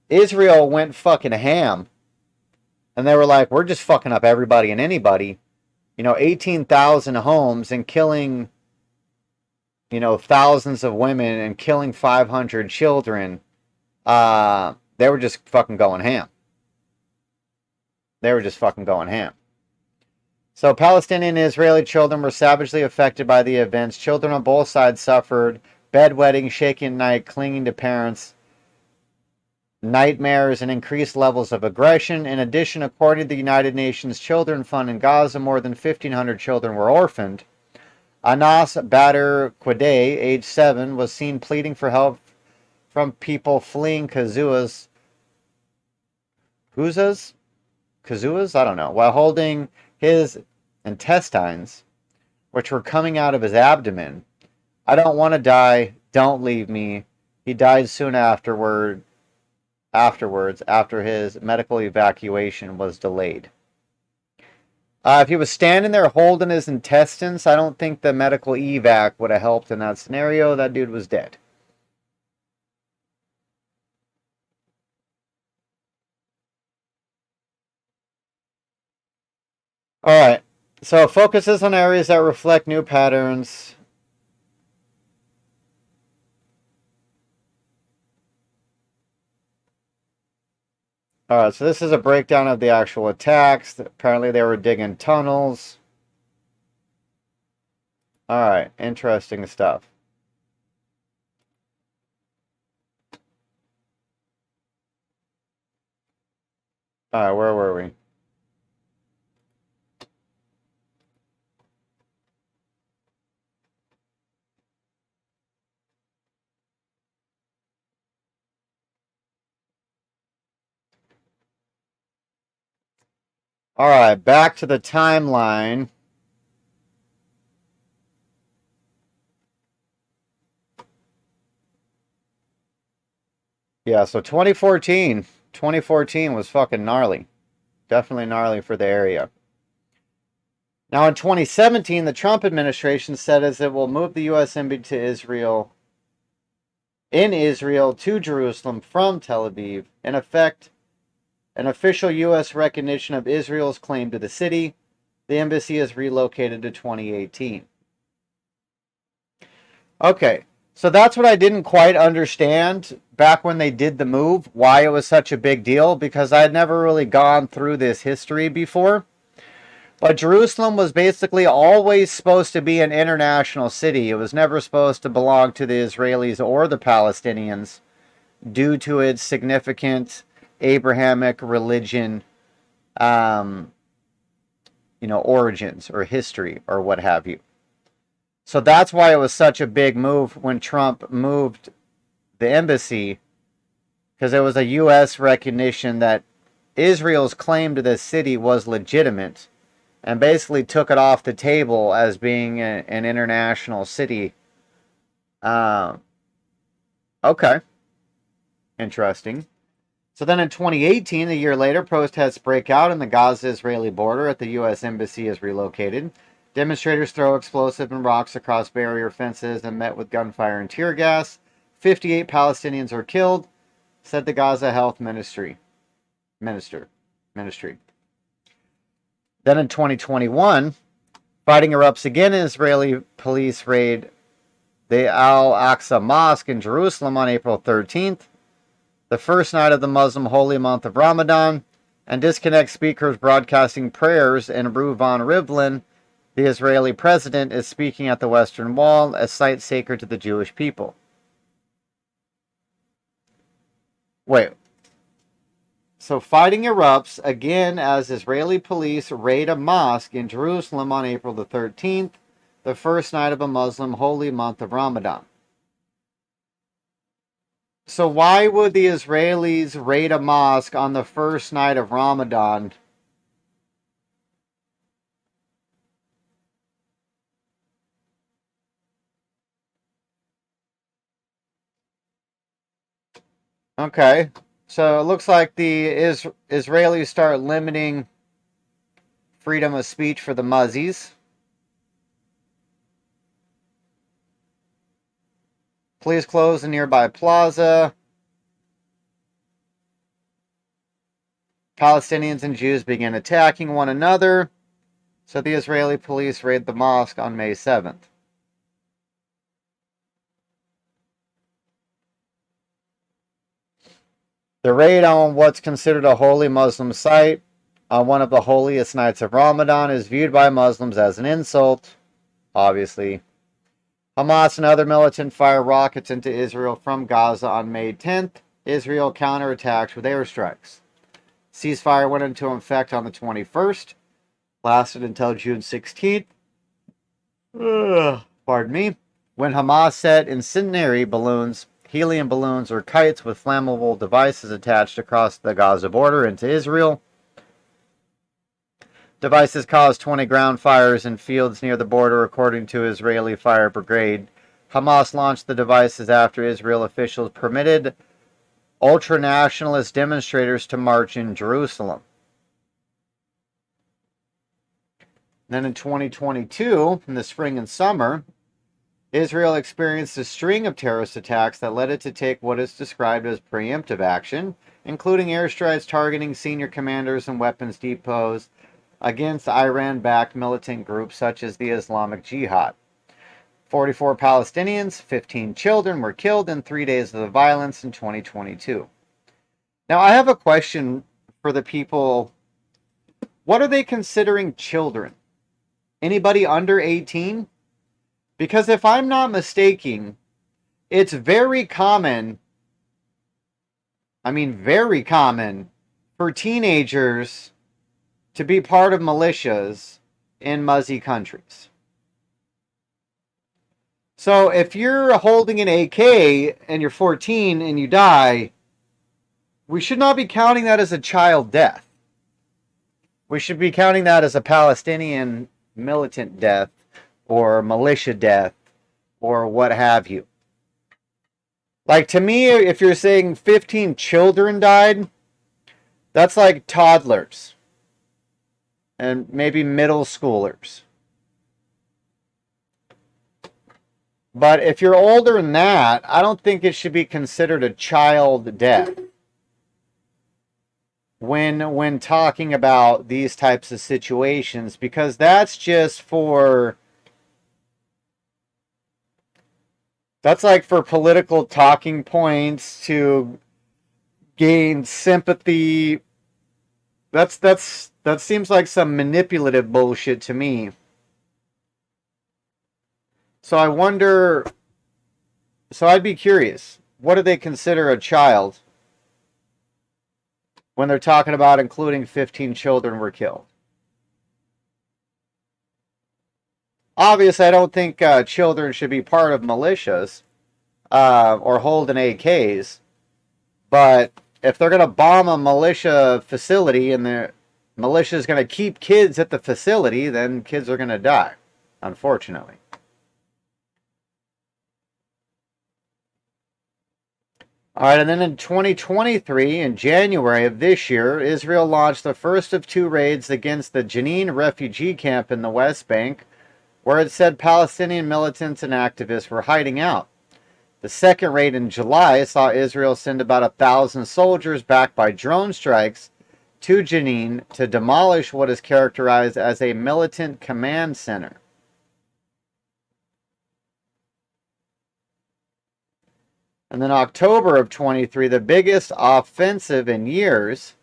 Israel went fucking ham. And they were like, we're just fucking up everybody and anybody. 18,000 homes and killing, thousands of women and killing 500 children. They were just fucking going ham. They were just fucking going ham. So Palestinian and Israeli children were savagely affected by the events. Children on both sides suffered bedwetting, shaking at night, clinging to parents, nightmares, and increased levels of aggression. In addition, according to the United Nations Children Fund in Gaza, more than 1,500 children were orphaned. Anas Badr Quadeh, age 7, was seen pleading for help from people fleeing Kazuas, I don't know, while holding his intestines, which were coming out of his abdomen. I don't want to die. Don't leave me. He died soon afterwards after his medical evacuation was delayed. If he was standing there holding his intestines, I don't think the medical evac would have helped in that scenario. That dude was dead. Alright, so it focuses on areas that reflect new patterns. Alright, so this is a breakdown of the actual attacks. Apparently they were digging tunnels. Alright, interesting stuff. Alright, where were we? Alright, back to the timeline. Yeah, so 2014 was fucking gnarly. Definitely gnarly for the area. Now in 2017, the Trump administration said as it will move the U.S. embassy to Israel to Jerusalem from Tel Aviv, in effect, an official U.S. recognition of Israel's claim to the city. The embassy is relocated to 2018. Okay, so that's what I didn't quite understand back when they did the move, why it was such a big deal, because I had never really gone through this history before. But Jerusalem was basically always supposed to be an international city. It was never supposed to belong to the Israelis or the Palestinians due to its significant Abrahamic religion, origins or history or what have you. So that's why it was such a big move when Trump moved the embassy, because it was a U.S. recognition that Israel's claim to this city was legitimate and basically took it off the table as being an international city. Okay. Interesting. So then in 2018, a year later, protests break out in the Gaza-Israeli border at the U.S. Embassy is relocated. Demonstrators throw explosive and rocks across barrier fences and met with gunfire and tear gas. 58 Palestinians were killed, said the Gaza Health Ministry. Then in 2021, fighting erupts again. Israeli police raid the Al-Aqsa Mosque in Jerusalem on April 13th, the first night of the Muslim holy month of Ramadan, and disconnect speakers broadcasting prayers in Reuven Rivlin. The Israeli president is speaking at the Western Wall, a site sacred to the Jewish people. Wait. So fighting erupts again as Israeli police raid a mosque in Jerusalem on April the 13th, the first night of a Muslim holy month of Ramadan. So why would the Israelis raid a mosque on the first night of Ramadan? Okay, so it looks like the Israelis start limiting freedom of speech for the Muzzies. Police close a nearby plaza. Palestinians and Jews begin attacking one another. So the Israeli police raid the mosque on May 7th. The raid on what's considered a holy Muslim site on one of the holiest nights of Ramadan is viewed by Muslims as an insult, obviously. Hamas and other militant fire rockets into Israel from Gaza on May 10th. Israel counterattacked with airstrikes. Ceasefire went into effect on the 21st, lasted until June 16th. Pardon me. When Hamas set incendiary balloons, helium balloons, or kites with flammable devices attached across the Gaza border into Israel. Devices caused 20 ground fires in fields near the border, according to Israeli Fire Brigade. Hamas launched the devices after Israel officials permitted ultra-nationalist demonstrators to march in Jerusalem. Then in 2022, in the spring and summer, Israel experienced a string of terrorist attacks that led it to take what is described as preemptive action, including airstrikes targeting senior commanders and weapons depots against Iran-backed militant groups such as the Islamic Jihad. 44 Palestinians, 15 children were killed in 3 days of the violence in 2022. Now, I have a question for the people. What are they considering children? Anybody under 18? Because if I'm not mistaken, it's very common, very common, for teenagers to be part of militias in Muslim countries. So if you're holding an AK and you're 14 and you die, we should not be counting that as a child death. We should be counting that as a Palestinian militant death or militia death or what have you. Like, to me, if you're saying 15 children died, that's like toddlers and maybe middle schoolers. But if you're older than that, I don't think it should be considered a child death when talking about these types of situations, because that's just for, that's like for political talking points to gain sympathy. That seems like some manipulative bullshit to me. So I wonder, so I'd be curious, what do they consider a child when they're talking about including 15 children were killed? Obviously, I don't think children should be part of militias or holding AKs. But if they're going to bomb a militia facility and the militia is going to keep kids at the facility, then kids are going to die, unfortunately. All right, and then in 2023, in January of this year, Israel launched the first of 2 raids against the Jenin refugee camp in the West Bank, where it said Palestinian militants and activists were hiding out. The second raid in July saw Israel send about 1,000 soldiers backed by drone strikes to Jenin to demolish what is characterized as a militant command center. And then October of 23, the biggest offensive in years,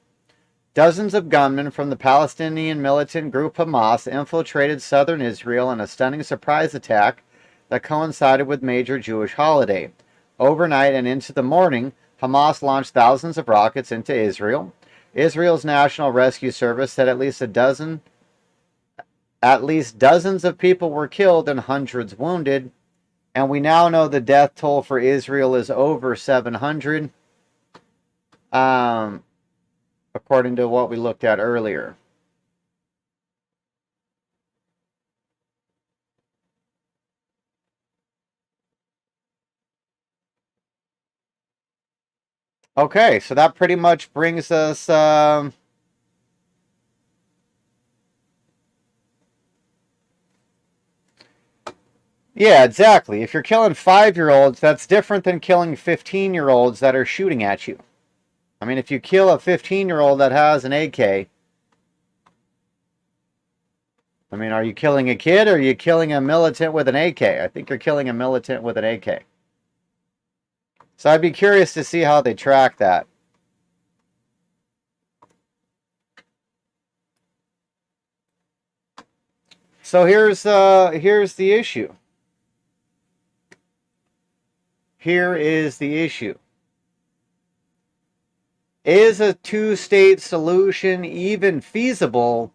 dozens of gunmen from the Palestinian militant group Hamas infiltrated southern Israel in a stunning surprise attack that coincided with major Jewish holiday. Overnight and into the morning, Hamas launched thousands of rockets into Israel. Israel's National Rescue Service said at least dozens of people were killed and hundreds wounded. And we now know the death toll for Israel is over 700, according to what we looked at earlier. Okay, so that pretty much brings us... Yeah, exactly. If you're killing 5-year-olds, that's different than killing 15-year-olds that are shooting at you. I mean, if you kill a 15-year-old that has an AK, I mean, are you killing a kid or are you killing a militant with an AK? I think you're killing a militant with an AK. So I'd be curious to see how they track that. So here's the issue. Here is the issue. Is a two-state solution even feasible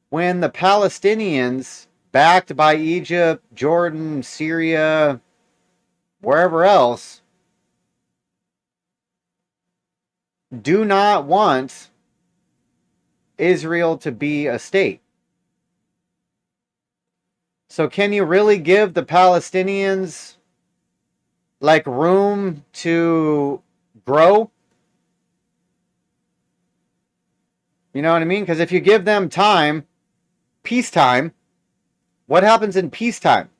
when the Palestinians, backed by Egypt, Jordan, Syria, wherever else, do not want Israel to be a state? So can you really give the Palestinians like room to grow? You know what I mean? Because if you give them time, peacetime, what happens in peacetime?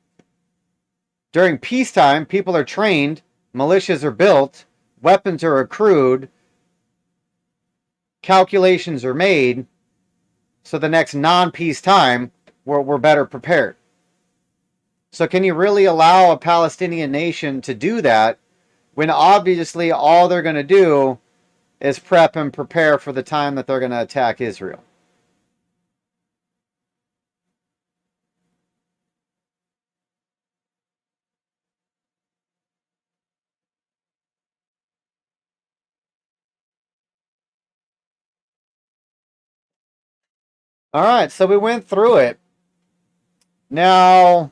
During peacetime, people are trained, militias are built, weapons are accrued, calculations are made, so the next non-peace time, we're better prepared. So can you really allow a Palestinian nation to do that when obviously all they're going to do is prep and prepare for the time that they're going to attack Israel? All right, so we went through it. Now,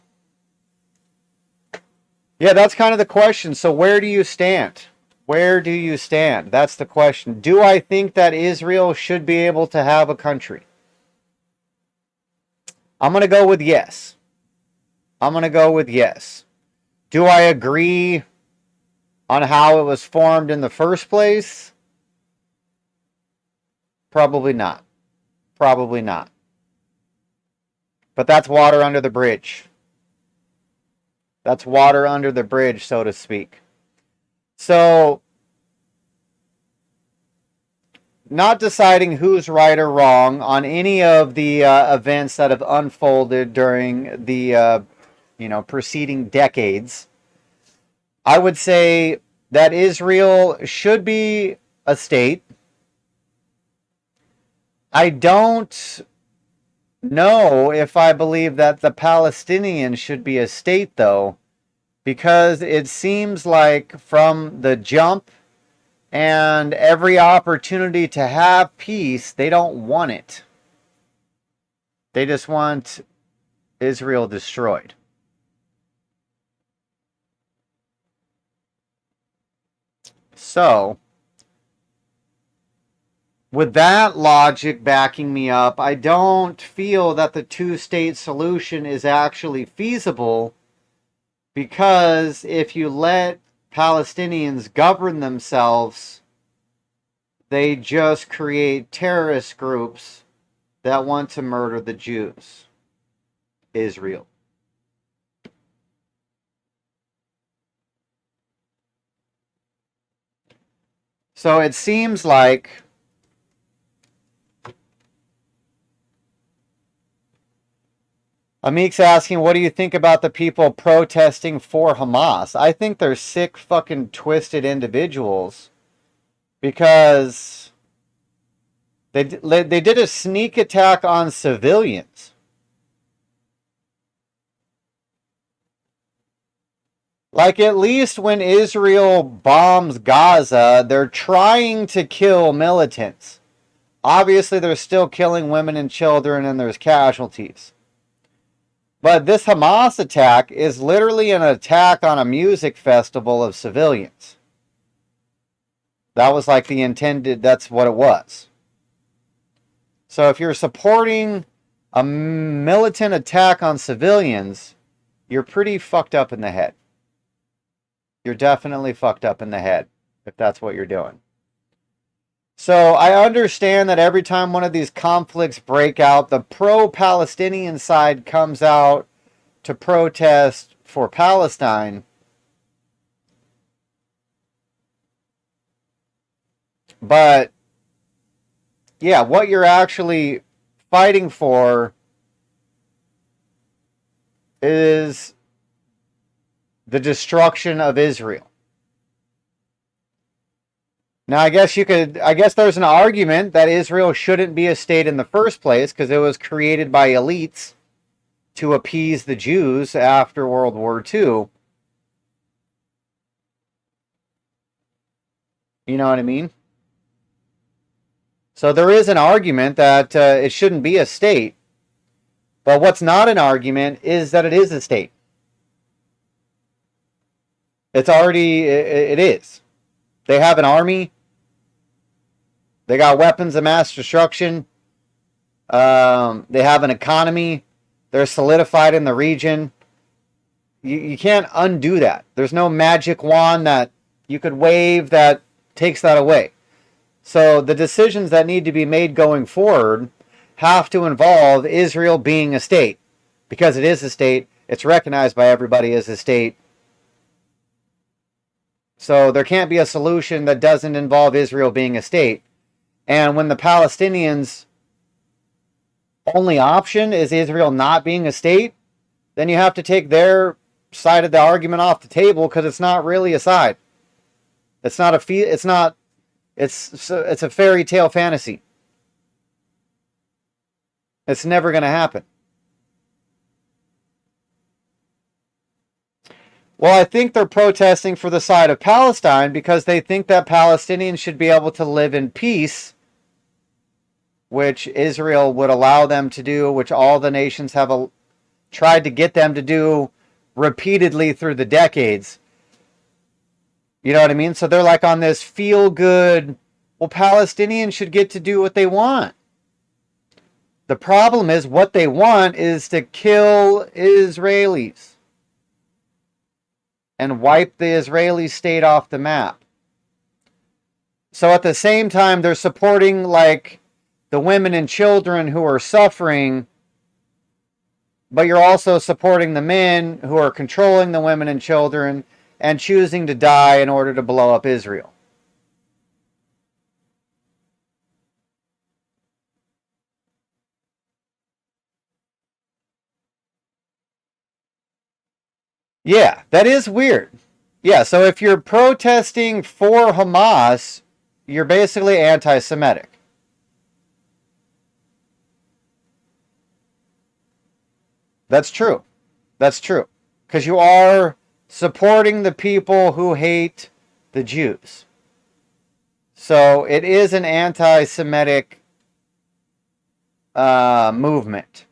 yeah, that's kind of the question. So where do you stand? Where do you stand? That's the question. Do I think that Israel should be able to have a country? I'm going to go with yes. I'm going to go with yes. Do I agree on how it was formed in the first place? Probably not. Probably not. But that's water under the bridge. That's water under the bridge, so to speak. So, not deciding who's right or wrong on any of the events that have unfolded during the preceding decades, I would say that Israel should be a state. I don't know if I believe that the Palestinians should be a state, though, because it seems like from the jump and every opportunity to have peace, they don't want it. They just want Israel destroyed. So, with that logic backing me up, I don't feel that the two-state solution is actually feasible, because if you let Palestinians govern themselves, they just create terrorist groups that want to murder the Jews. Israel. So it seems like Amik's asking, what do you think about the people protesting for Hamas? I think they're sick, fucking twisted individuals, because they did a sneak attack on civilians. Like, at least when Israel bombs Gaza, they're trying to kill militants. Obviously, they're still killing women and children, and there's casualties. But this Hamas attack is literally an attack on a music festival of civilians. That was like the intended, that's what it was. So if you're supporting a militant attack on civilians, you're pretty fucked up in the head. You're definitely fucked up in the head if that's what you're doing. So I understand that every time one of these conflicts break out, the pro-Palestinian side comes out to protest for Palestine. But yeah, what you're actually fighting for is the destruction of Israel. Now, I guess there's an argument that Israel shouldn't be a state in the first place because it was created by elites to appease the Jews after World War II. You know what I mean? So there is an argument that it shouldn't be a state. But what's not an argument is that it is a state. It's already, it is. They have an army. They got weapons of mass destruction. They have an economy. They're solidified in the region. You can't undo that. There's no magic wand that you could wave that takes that away. So the decisions that need to be made going forward have to involve Israel being a state. Because it is a state. It's recognized by everybody as a state. So there can't be a solution that doesn't involve Israel being a state. And when the Palestinians' only option is Israel not being a state, then you have to take their side of the argument off the table because it's not really a side. It's not a it's a fairy tale fantasy. It's never going to happen. Well, I think they're protesting for the side of Palestine because they think that Palestinians should be able to live in peace, which Israel would allow them to do, which all the nations have tried to get them to do repeatedly through the decades. You know what I mean? So they're like on this feel-good, well, Palestinians should get to do what they want. The problem is what they want is to kill Israelis and wipe the Israeli state off the map. So at the same time, they're supporting like the women and children who are suffering, but you're also supporting the men who are controlling the women and children and choosing to die in order to blow up Israel. Yeah, that is weird. Yeah, so if you're protesting for Hamas, you're basically anti-Semitic. That's true. That's true. Because you are supporting the people who hate the Jews. So it is an anti-Semitic movement.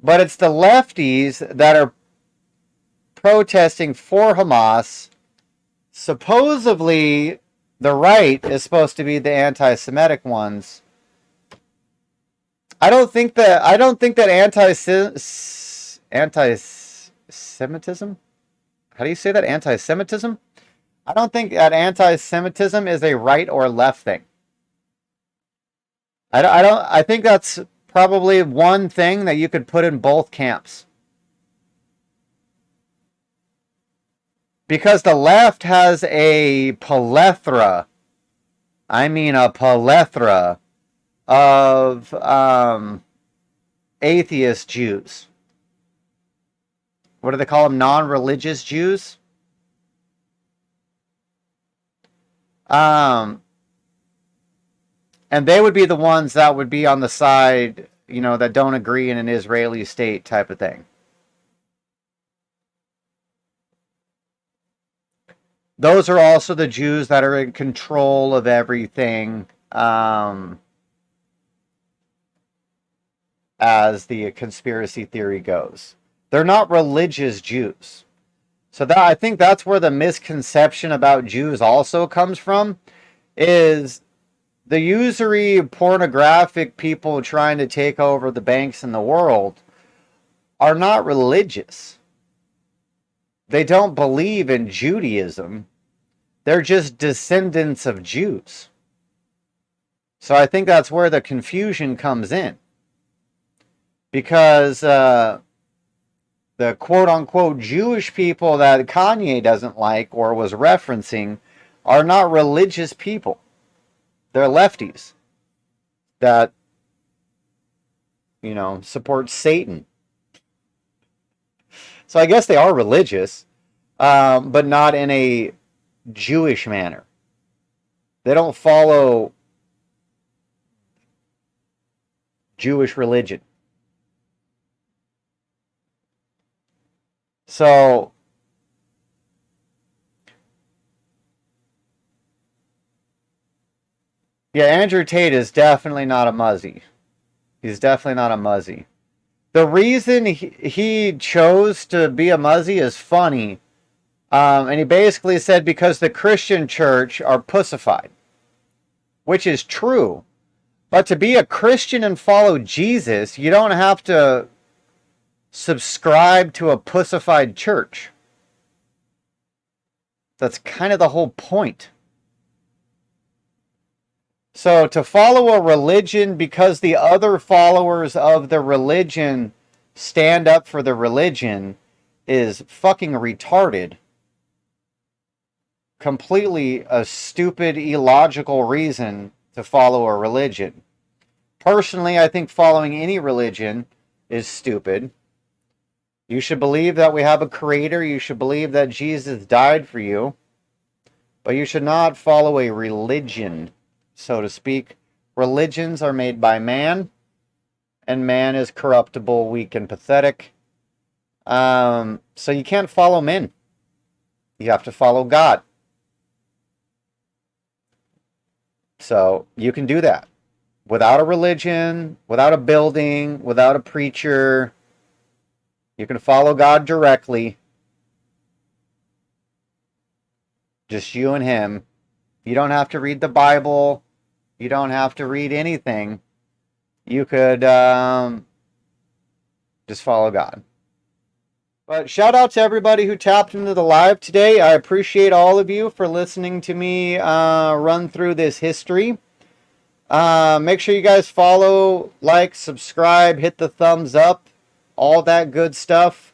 But it's the lefties that are protesting for Hamas. Supposedly, the right is supposed to be the anti-Semitic ones. I don't think that anti-Semitism? How do you say that? Anti-Semitism? I don't think that anti-Semitism is a right or left thing. I think that's probably one thing that you could put in both camps. Because the left has a plethora of atheist Jews. What do they call them? Non-religious Jews? And they would be the ones that would be on the side, that don't agree in an Israeli state type of thing. Those are also the Jews that are in control of everything, as the conspiracy theory goes. They're not religious Jews. So I think that's where the misconception about Jews also comes from, is the usury pornographic people trying to take over the banks in the world are not religious. They don't believe in Judaism. They're just descendants of Jews. So I think that's where the confusion comes in. Because the quote-unquote Jewish people that Kanye doesn't like or was referencing are not religious people. They're lefties that, support Satan. So I guess they are religious, but not in a Jewish manner. They don't follow Jewish religion. So, yeah, Andrew Tate is definitely not a muzzy. He's definitely not a muzzy. The reason he chose to be a muzzy is funny. And he basically said because the Christian church are pussified, which is true. But to be a Christian and follow Jesus, you don't have to subscribe to a pussified church. That's kind of the whole point. So to follow a religion because the other followers of the religion stand up for the religion is fucking retarded. Completely a stupid, illogical reason to follow a religion. Personally, I think following any religion is stupid. You should believe that we have a creator. You should believe that Jesus died for you. But you should not follow a religion, so to speak. Religions are made by man, and man is corruptible, weak, and pathetic. So you can't follow men. You have to follow God. So you can do that without a religion, without a building, without a preacher. You can follow God directly. Just you and him. You don't have to read the Bible. You don't have to read anything. You could just follow God. But shout out to everybody who tapped into the live today. I appreciate all of you for listening to me run through this history. Make sure you guys follow, like, subscribe, hit the thumbs up, all that good stuff.